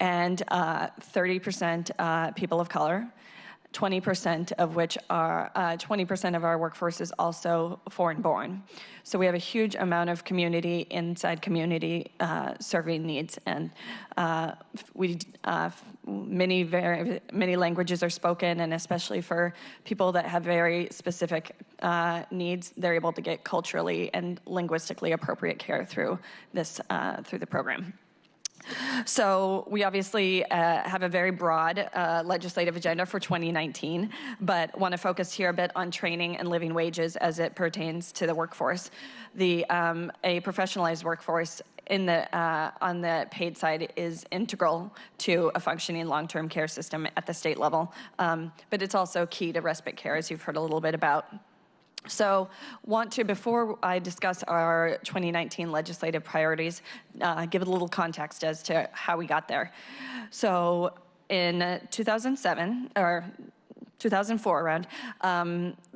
and 30% people of color. 20% of which are 20% of our workforce is also foreign-born. So we have a huge amount of community inside community serving needs, and many languages are spoken, and especially for people that have very specific needs, they're able to get culturally and linguistically appropriate care through this through the program. So we obviously have a very broad legislative agenda for 2019, but want to focus here a bit on training and living wages as it pertains to the workforce. A professionalized workforce on the paid side is integral to a functioning long-term care system at the state level, but it's also key to respite care, as you've heard a little bit about. So before I discuss our 2019 legislative priorities, give it a little context as to how we got there. So in 2007, or 2004 around,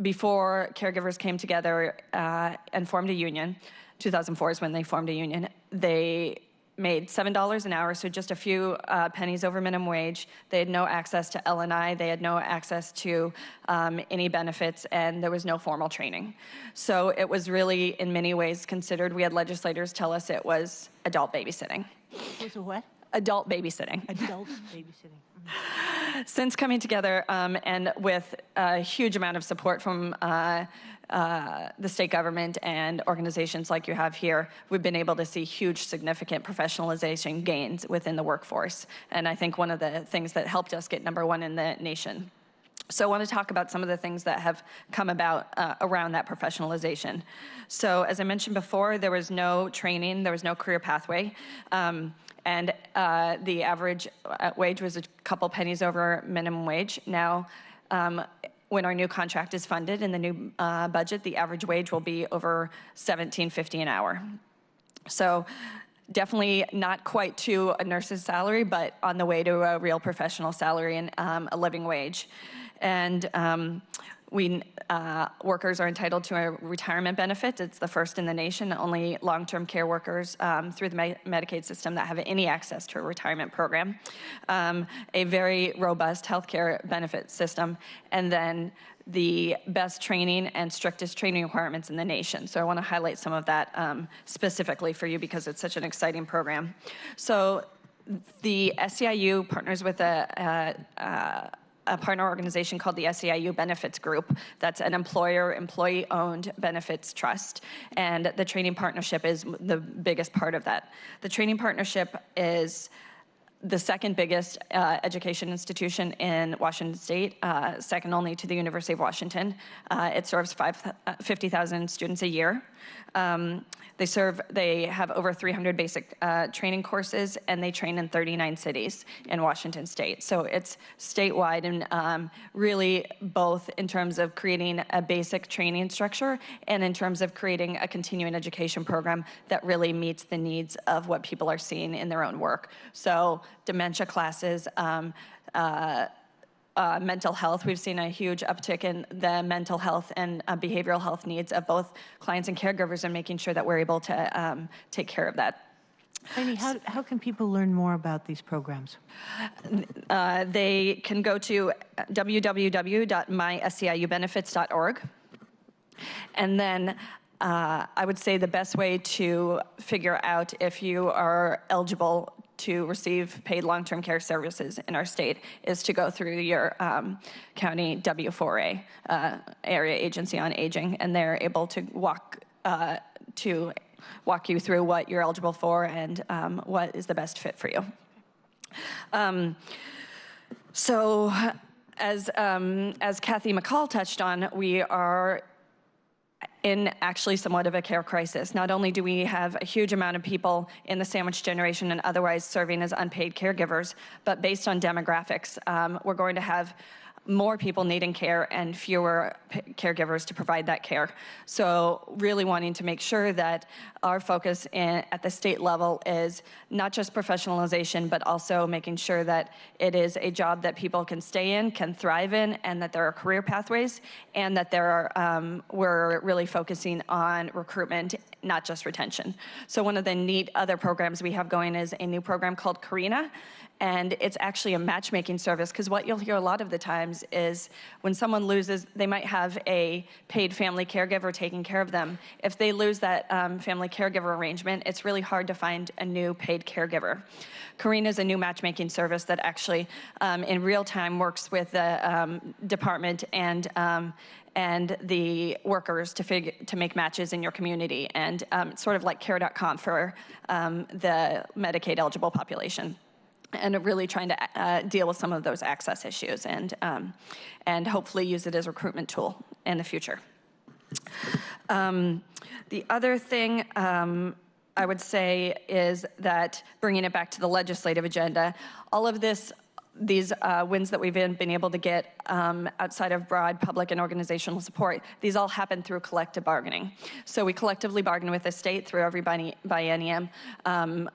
before caregivers came together and formed a union. 2004 is when they formed a union. They made $7 an hour, so just a few pennies over minimum wage. They had no access to L&I, they had no access to any benefits, and there was no formal training. So it was really, in many ways, considered, we had legislators tell us it was adult babysitting. Was it what? Adult babysitting. Adult babysitting. Since coming together and with a huge amount of support from the state government and organizations like you have here, we've been able to see huge, significant professionalization gains within the workforce. And I think one of the things that helped us get #1 in the nation. So I want to talk about some of the things that have come about around that professionalization. So as I mentioned before, there was no training, there was no career pathway. And the average wage was a couple pennies over minimum wage. Now, when our new contract is funded in the new budget, the average wage will be over $17.50 an hour. So definitely not quite to a nurse's salary, but on the way to a real professional salary and a living wage. And workers are entitled to a retirement benefit. It's the first in the nation. Only long-term care workers through the Medicaid system that have any access to a retirement program. A very robust healthcare benefit system, and then the best training and strictest training requirements in the nation. So I want to highlight some of that specifically for you because it's such an exciting program. So the SEIU partners with a partner organization called the SEIU Benefits Group. That's an employee-owned benefits trust, and the training partnership is the biggest part of that. The training partnership is the second biggest education institution in Washington State, second only to the University of Washington. It serves 50,000 students a year. They have over 300 basic training courses, and they train in 39 cities in Washington State. So it's statewide, and really both in terms of creating a basic training structure and in terms of creating a continuing education program that really meets the needs of what people are seeing in their own work. So dementia classes, mental health. We've seen a huge uptick in the mental health and behavioral health needs of both clients and caregivers, and making sure that we're able to take care of that. Lani, how can people learn more about these programs? They can go to www.myseiubenefits.org. And then I would say the best way to figure out if you are eligible to receive paid long-term care services in our state is to go through your county W4A, Area Agency on Aging, and they're able to walk you through what you're eligible for and what is the best fit for you. So as Cathy MacCaul touched on, we are in actually somewhat of a care crisis. Not only do we have a huge amount of people in the sandwich generation and otherwise serving as unpaid caregivers, but based on demographics, we're going to have more people needing care and fewer caregivers to provide that care. So really wanting to make sure that our focus at the state level is not just professionalization, but also making sure that it is a job that people can stay in, can thrive in, and that there are career pathways, and that we're really focusing on recruitment, not just retention. So one of the neat other programs we have going is a new program called Carina, and it's actually a matchmaking service, because what you'll hear a lot of the times is when someone loses, they might have a paid family caregiver taking care of them. If they lose that family caregiver arrangement, it's really hard to find a new paid caregiver. Carina is a new matchmaking service that actually in real time works with the department and the workers to make matches in your community, and sort of like care.com for the Medicaid eligible population. And really trying to deal with some of those access issues and hopefully use it as a recruitment tool in the future. The other thing I would say is that bringing it back to the legislative agenda, all of these wins that we've been able to get outside of broad public and organizational support, these all happen through collective bargaining. So we collectively bargain with the state through every biennium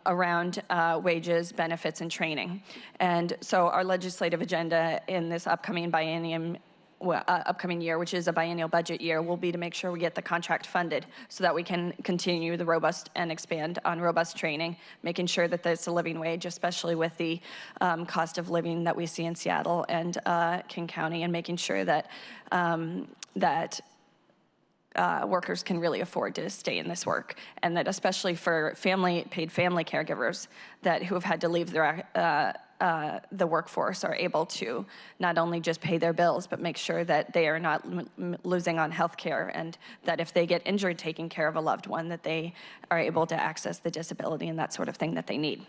around wages, benefits, and training. And so our legislative agenda in this upcoming biennium upcoming year, which is a biennial budget year, will be to make sure we get the contract funded so that we can continue the robust and expand on robust training, making sure that there's a living wage, especially with the cost of living that we see in Seattle and King County, and making sure that workers can really afford to stay in this work, and that especially for paid family caregivers who have had to leave the workforce are able to not only just pay their bills, but make sure that they are not losing on health care, and that if they get injured taking care of a loved one, that they are able to access the disability and that sort of thing that they need.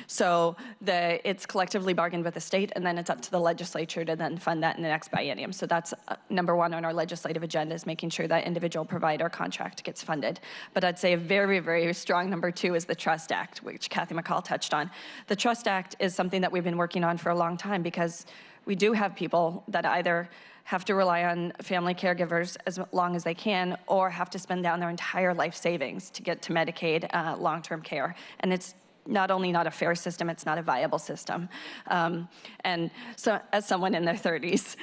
So it's collectively bargained with the state, and then it's up to the legislature to then fund that in the next biennium. So that's number one on our legislative agenda, is making sure that individual provider contract gets funded. But I'd say a very, very strong number two is the Trust Act, which Cathy MacCaul touched on. The Trust Act is something that we've been working on for a long time, because we do have people that either have to rely on family caregivers as long as they can, or have to spend down their entire life savings to get to Medicaid long-term care. And it's not only not a fair system, it's not a viable system. And so as someone in their 30s,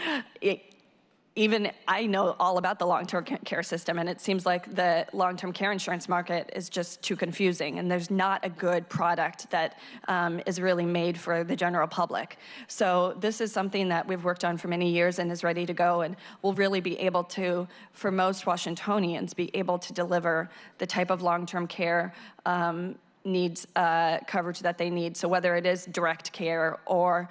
even I know all about the long-term care system, and it seems like the long-term care insurance market is just too confusing, and there's not a good product that is really made for the general public. So this is something that we've worked on for many years and is ready to go, and will really be able to, for most Washingtonians, be able to deliver the type of long-term care needs coverage that they need. So whether it is direct care or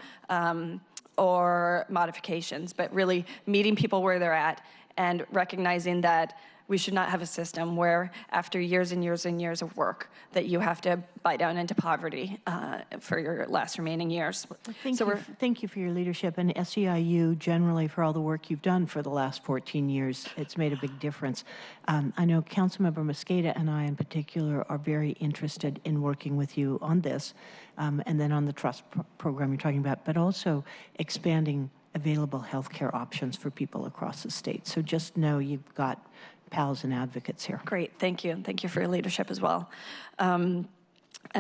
modifications, but really meeting people where they're at and recognizing that we should not have a system where after years and years and years of work that you have to bite down into poverty for your last remaining years. Thank you for your leadership, and SEIU generally for all the work you've done for the last 14 years. It's made a big difference. I know Councilmember Mosqueda and I in particular are very interested in working with you on this, and then on the trust program you're talking about, but also expanding available health care options for people across the state. So just know you've got pals and advocates here. Great, thank you. And thank you for your leadership as well. And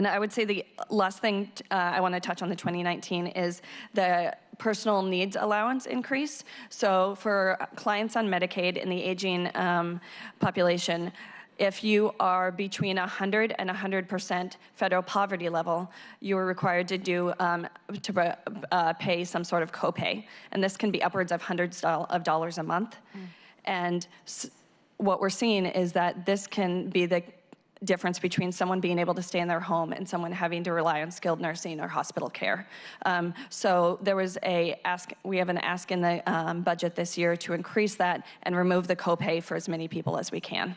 I would say the last thing I want to touch on the 2019 is the personal needs allowance increase. So for clients on Medicaid in the aging population, if you are between 100 and 100% federal poverty level, you are required to pay some sort of copay, and this can be upwards of hundreds of dollars a month. And what we're seeing is that this can be the difference between someone being able to stay in their home and someone having to rely on skilled nursing or hospital care. So there was we have an ask in the budget this year to increase that and remove the copay for as many people as we can.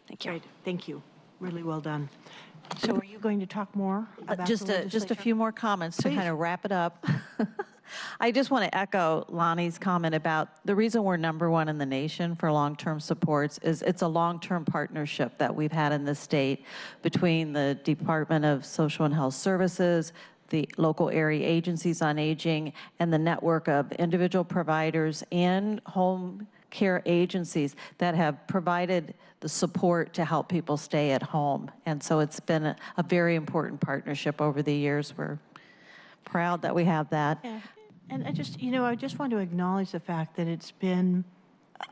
Thank you. Great, thank you. Really well done. So are you going to talk more about just a few more comments to kind of wrap it up. I just want to echo Lani's comment about the reason we're #1 in the nation for long-term supports is it's a long-term partnership that we've had in this state between the Department of Social and Health Services, the local area agencies on aging, and the network of individual providers and home care agencies that have provided the support to help people stay at home. And so it's been a very important partnership over the years. We're proud that we have that. Yeah. And I just want to acknowledge the fact that it's been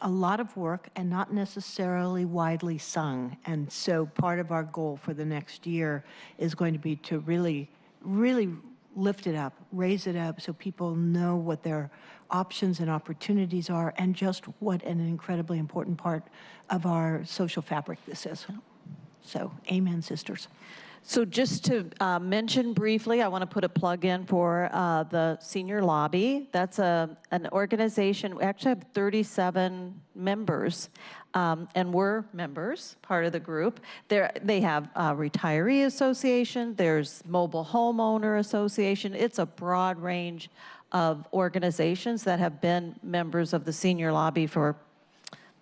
a lot of work and not necessarily widely sung. And so part of our goal for the next year is going to be to really, really lift it up, raise it up so people know what their options and opportunities are, and just what an incredibly important part of our social fabric this is. So, amen, sisters. So just to mention briefly, I want to put a plug in for the Senior Lobby. That's an organization. We actually have 37 members, and we're members, part of the group. They have a retiree association. There's mobile homeowner association. It's a broad range of organizations that have been members of the Senior Lobby for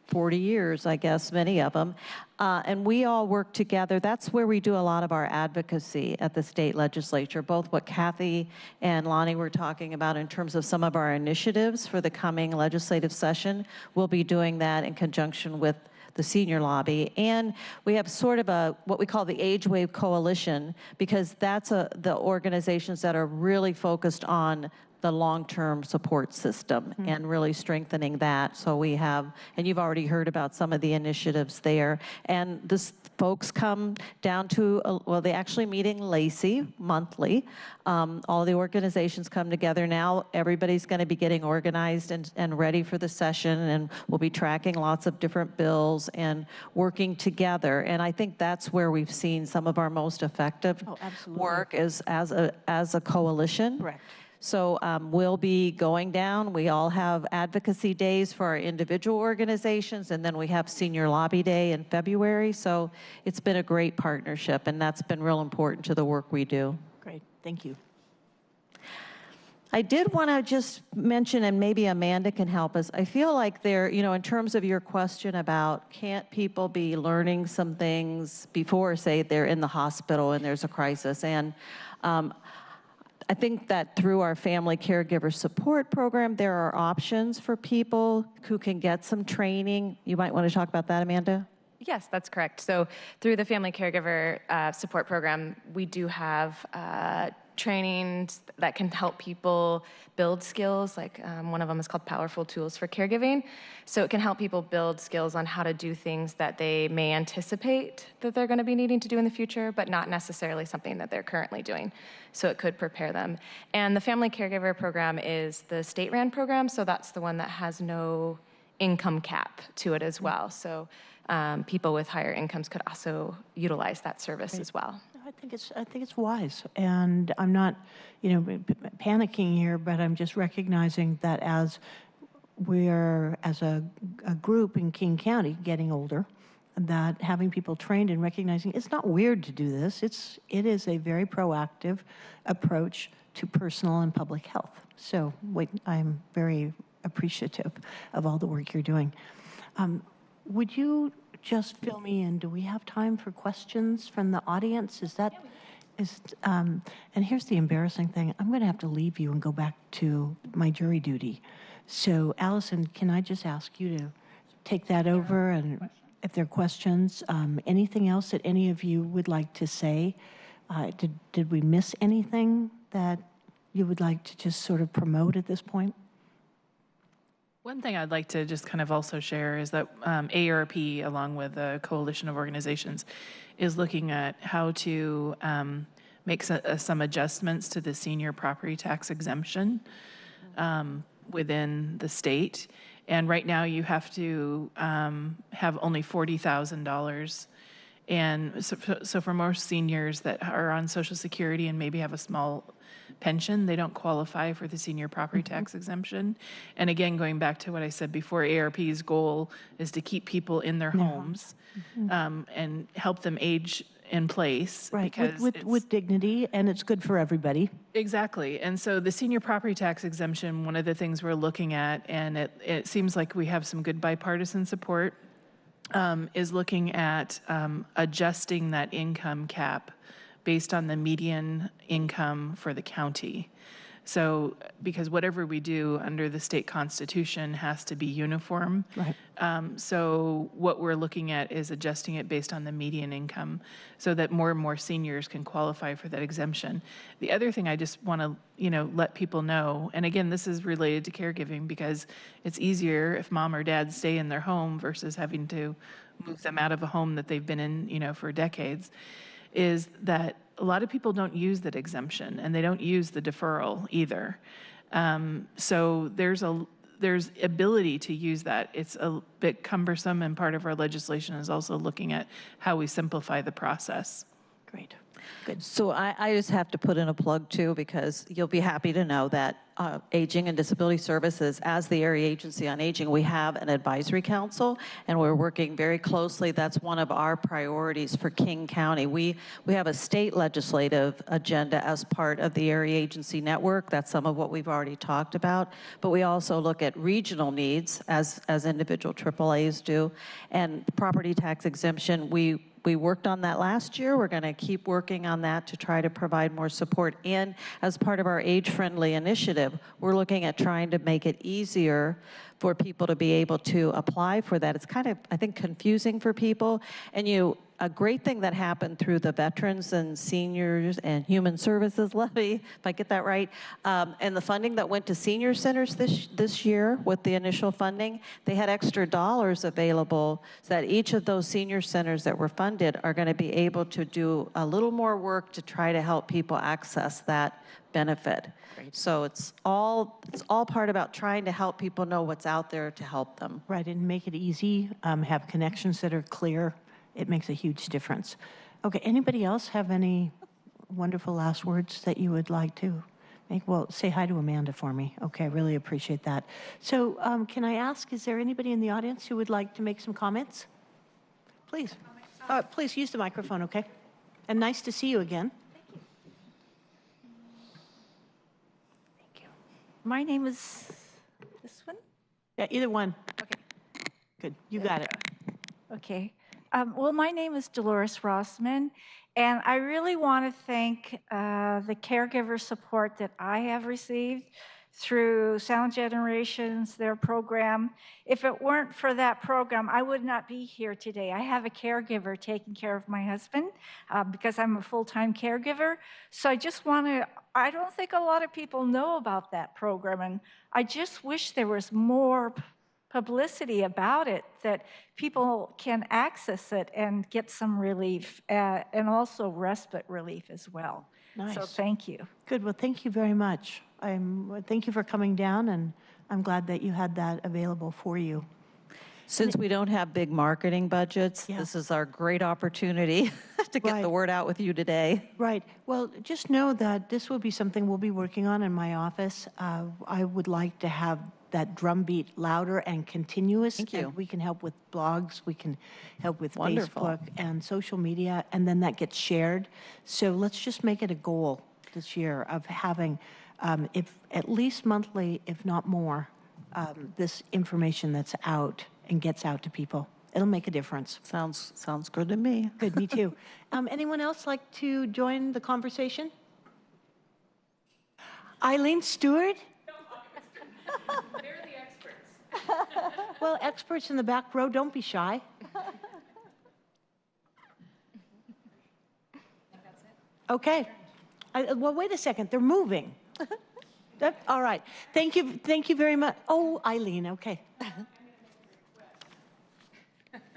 40 years, I guess, many of them. And we all work together. That's where we do a lot of our advocacy at the state legislature, both what Cathy and Lani were talking about in terms of some of our initiatives for the coming legislative session. We'll be doing that in conjunction with the Senior Lobby. And we have sort of what we call the Age Wave Coalition, because that's the organizations that are really focused on the long-term support system and really strengthening that. So we have, and you've already heard about some of the initiatives there. And this folks come down to, well, they actually meet in Lacey monthly. All the organizations come together. Now everybody's going to be getting organized and ready for the session, and we'll be tracking lots of different bills and working together. And I think that's where we've seen some of our most effective work is as a coalition. Correct. So we'll be going down. We all have advocacy days for our individual organizations, and then we have Senior Lobby Day in February. So it's been a great partnership, and that's been real important to the work we do. Great, thank you. I did want to just mention, and maybe Amanda can help us, I feel like there, you know, in terms of your question about can't people be learning some things before, say, they're in the hospital and there's a crisis, and I think that through our family caregiver support program, there are options for people who can get some training. You might want to talk about that, Amanda? Yes, that's correct. So through the Family Caregiver Support Program, we do have trainings that can help people build skills. Like one of them is called Powerful Tools for Caregiving. So it can help people build skills on how to do things that they may anticipate that they're going to be needing to do in the future, but not necessarily something that they're currently doing. So it could prepare them. And the Family Caregiver Program is the state-ran program, so that's the one that has no income cap to it as well. So people with higher incomes could also utilize that service as well. I think it's wise, and I'm not, you know, panicking here, but I'm just recognizing that as we're, as a group in King County, getting older, that having people trained and recognizing it's not weird to do this. It is a very proactive approach to personal and public health. So I'm very appreciative of all the work you're doing. Would you just fill me in? Do we have time for questions from the audience? And here's the embarrassing thing. I'm going to have to leave you and go back to my jury duty. So Allison, can I just ask you to take that over? And if there are questions, anything else that any of you would like to say? Did we miss anything that you would like to just sort of promote at this point? One thing I'd like to just kind of also share is that AARP, along with a coalition of organizations, is looking at how to make some adjustments to the senior property tax exemption within the state. And right now you have to have only $40,000. And so for most seniors that are on Social Security and maybe have a small pension, they don't qualify for the senior property tax exemption. And again, going back to what I said before, AARP's goal is to keep people in their homes and help them age in place. Right, because with dignity, and it's good for everybody. Exactly. And so the senior property tax exemption, one of the things we're looking at, and it seems like we have some good bipartisan support, is looking at adjusting that income cap based on the median income for the county. So, because whatever we do under the state constitution has to be uniform. Right. So what we're looking at is adjusting it based on the median income so that more and more seniors can qualify for that exemption. The other thing I just want to, let people know, and again, this is related to caregiving because it's easier if mom or dad stay in their home versus having to move them out of a home that they've been in, for decades, is that a lot of people don't use that exemption and they don't use the deferral either. So there's ability to use that. It's a bit cumbersome, and part of our legislation is also looking at how we simplify the process. Great. Good. So I just have to put in a plug too, because you'll be happy to know that Aging and Disability Services, as the Area Agency on Aging, we have an advisory council, and we're working very closely. That's one of our priorities for King County. We have a state legislative agenda as part of the Area Agency network. That's some of what we've already talked about. But we also look at regional needs, as individual AAAs do, and property tax exemption. We worked on that last year. We're going to keep working on that to try to provide more support. And as part of our age-friendly initiative, we're looking at trying to make it easier for people to be able to apply for that. It's kind of, I think, confusing for people. And a great thing that happened through the Veterans and Seniors and Human Services levy, if I get that right, and the funding that went to senior centers this year with the initial funding, they had extra dollars available so that each of those senior centers that were funded are going to be able to do a little more work to try to help people access that benefit. Great. So it's all part about trying to help people know what's out there to help them. Right, and make it easy, have connections that are clear. It makes a huge difference. Okay, anybody else have any wonderful last words that you would like to make? Well, say hi to Amanda for me. Okay, I really appreciate that. So can I ask, is there anybody in the audience who would like to make some comments? Please. Please use the microphone, okay? And nice to see you again. My name is this one? Yeah, either one. Okay. Good, you got it. Okay. Well, my name is Dolores Rossman, and I really want to thank the caregiver support that I have received through Sound Generations, their program. If it weren't for that program, I would not be here today. I have a caregiver taking care of my husband because I'm a full-time caregiver. So I just want to, I don't think a lot of people know about that program, and I just wish there was more publicity about it, that people can access it and get some relief and also respite relief as well. Nice. So thank you. Good, well, thank you very much. Thank you for coming down, and I'm glad that you had that available for you. Since we don't have big marketing budgets, Yeah. this is our great opportunity to get the word out with you today. Right. Well, just know that this will be something we'll be working on in my office. I would like to have that drumbeat louder and continuous. Thank you. And we can help with blogs, we can help with Wonderful. Facebook and social media, and then that gets shared. So let's just make it a goal this year of having, if at least monthly, if not more, this information that's out and gets out to people. It'll make a difference. Sounds good to me. Good, me too. Anyone else like to join the conversation? Eileen Stewart? They're the experts. Well, experts in the back row, don't be shy. Okay. Well, wait a second, they're moving. All right. Thank you very much. Oh, Eileen, okay.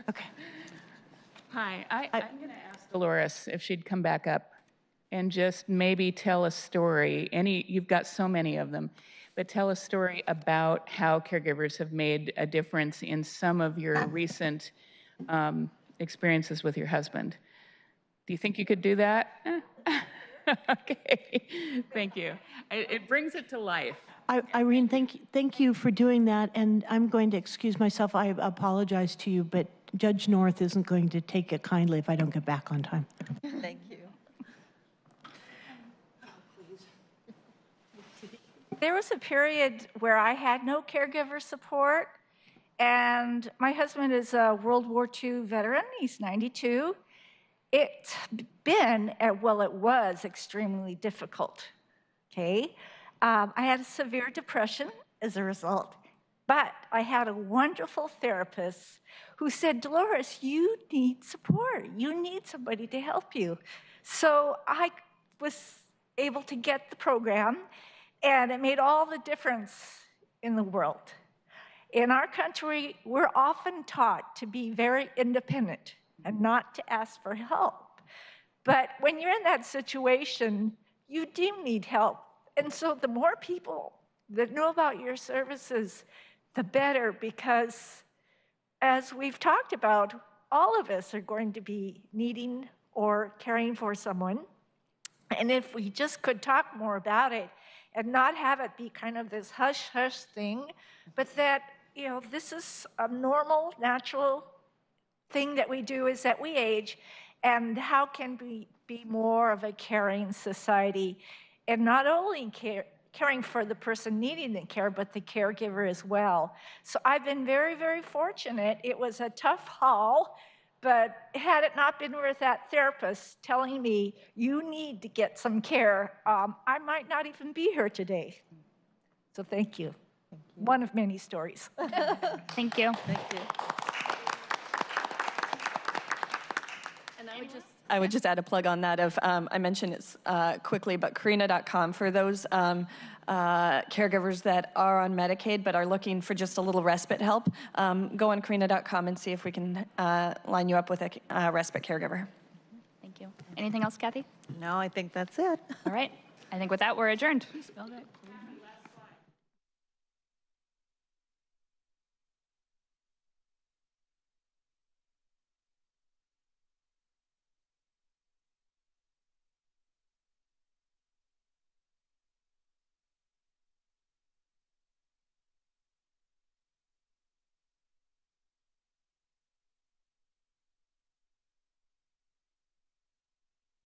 Okay. Hi, I'm going to ask Dolores if she'd come back up and just maybe tell a story. You've got so many of them, but tell a story about how caregivers have made a difference in some of your recent experiences with your husband. Do you think you could do that? Okay, thank you. It brings it to life. Irene, thank you for doing that, and I'm going to excuse myself. I apologize to you, but Judge North isn't going to take it kindly if I don't get back on time. Thank you. There was a period where I had no caregiver support, and my husband is a World War II veteran. He's 92. It's been, it was extremely difficult, okay? I had a severe depression as a result, but I had a wonderful therapist who said, Dolores, you need support. You need somebody to help you. So I was able to get the program, and it made all the difference in the world. In our country, we're often taught to be very independent and not to ask for help. But when you're in that situation, you do need help. And so the more people that know about your services, the better, because as we've talked about, all of us are going to be needing or caring for someone. And if we just could talk more about it and not have it be kind of this hush-hush thing, but that, this is a normal, natural thing that we do is that we age, and how can we be more of a caring society, and not only caring for the person needing the care, but the caregiver as well. So I've been very, very fortunate. It was a tough haul, but had it not been with that therapist telling me, you need to get some care, I might not even be here today. So thank you. One of many stories. Thank you. Thank you. I would just add a plug on that of, I mentioned it quickly, but Carina.com for those caregivers that are on Medicaid but are looking for just a little respite help, go on Carina.com and see if we can line you up with a respite caregiver. Thank you. Anything else, Cathy? No, I think that's it. All right. I think with that, we're adjourned.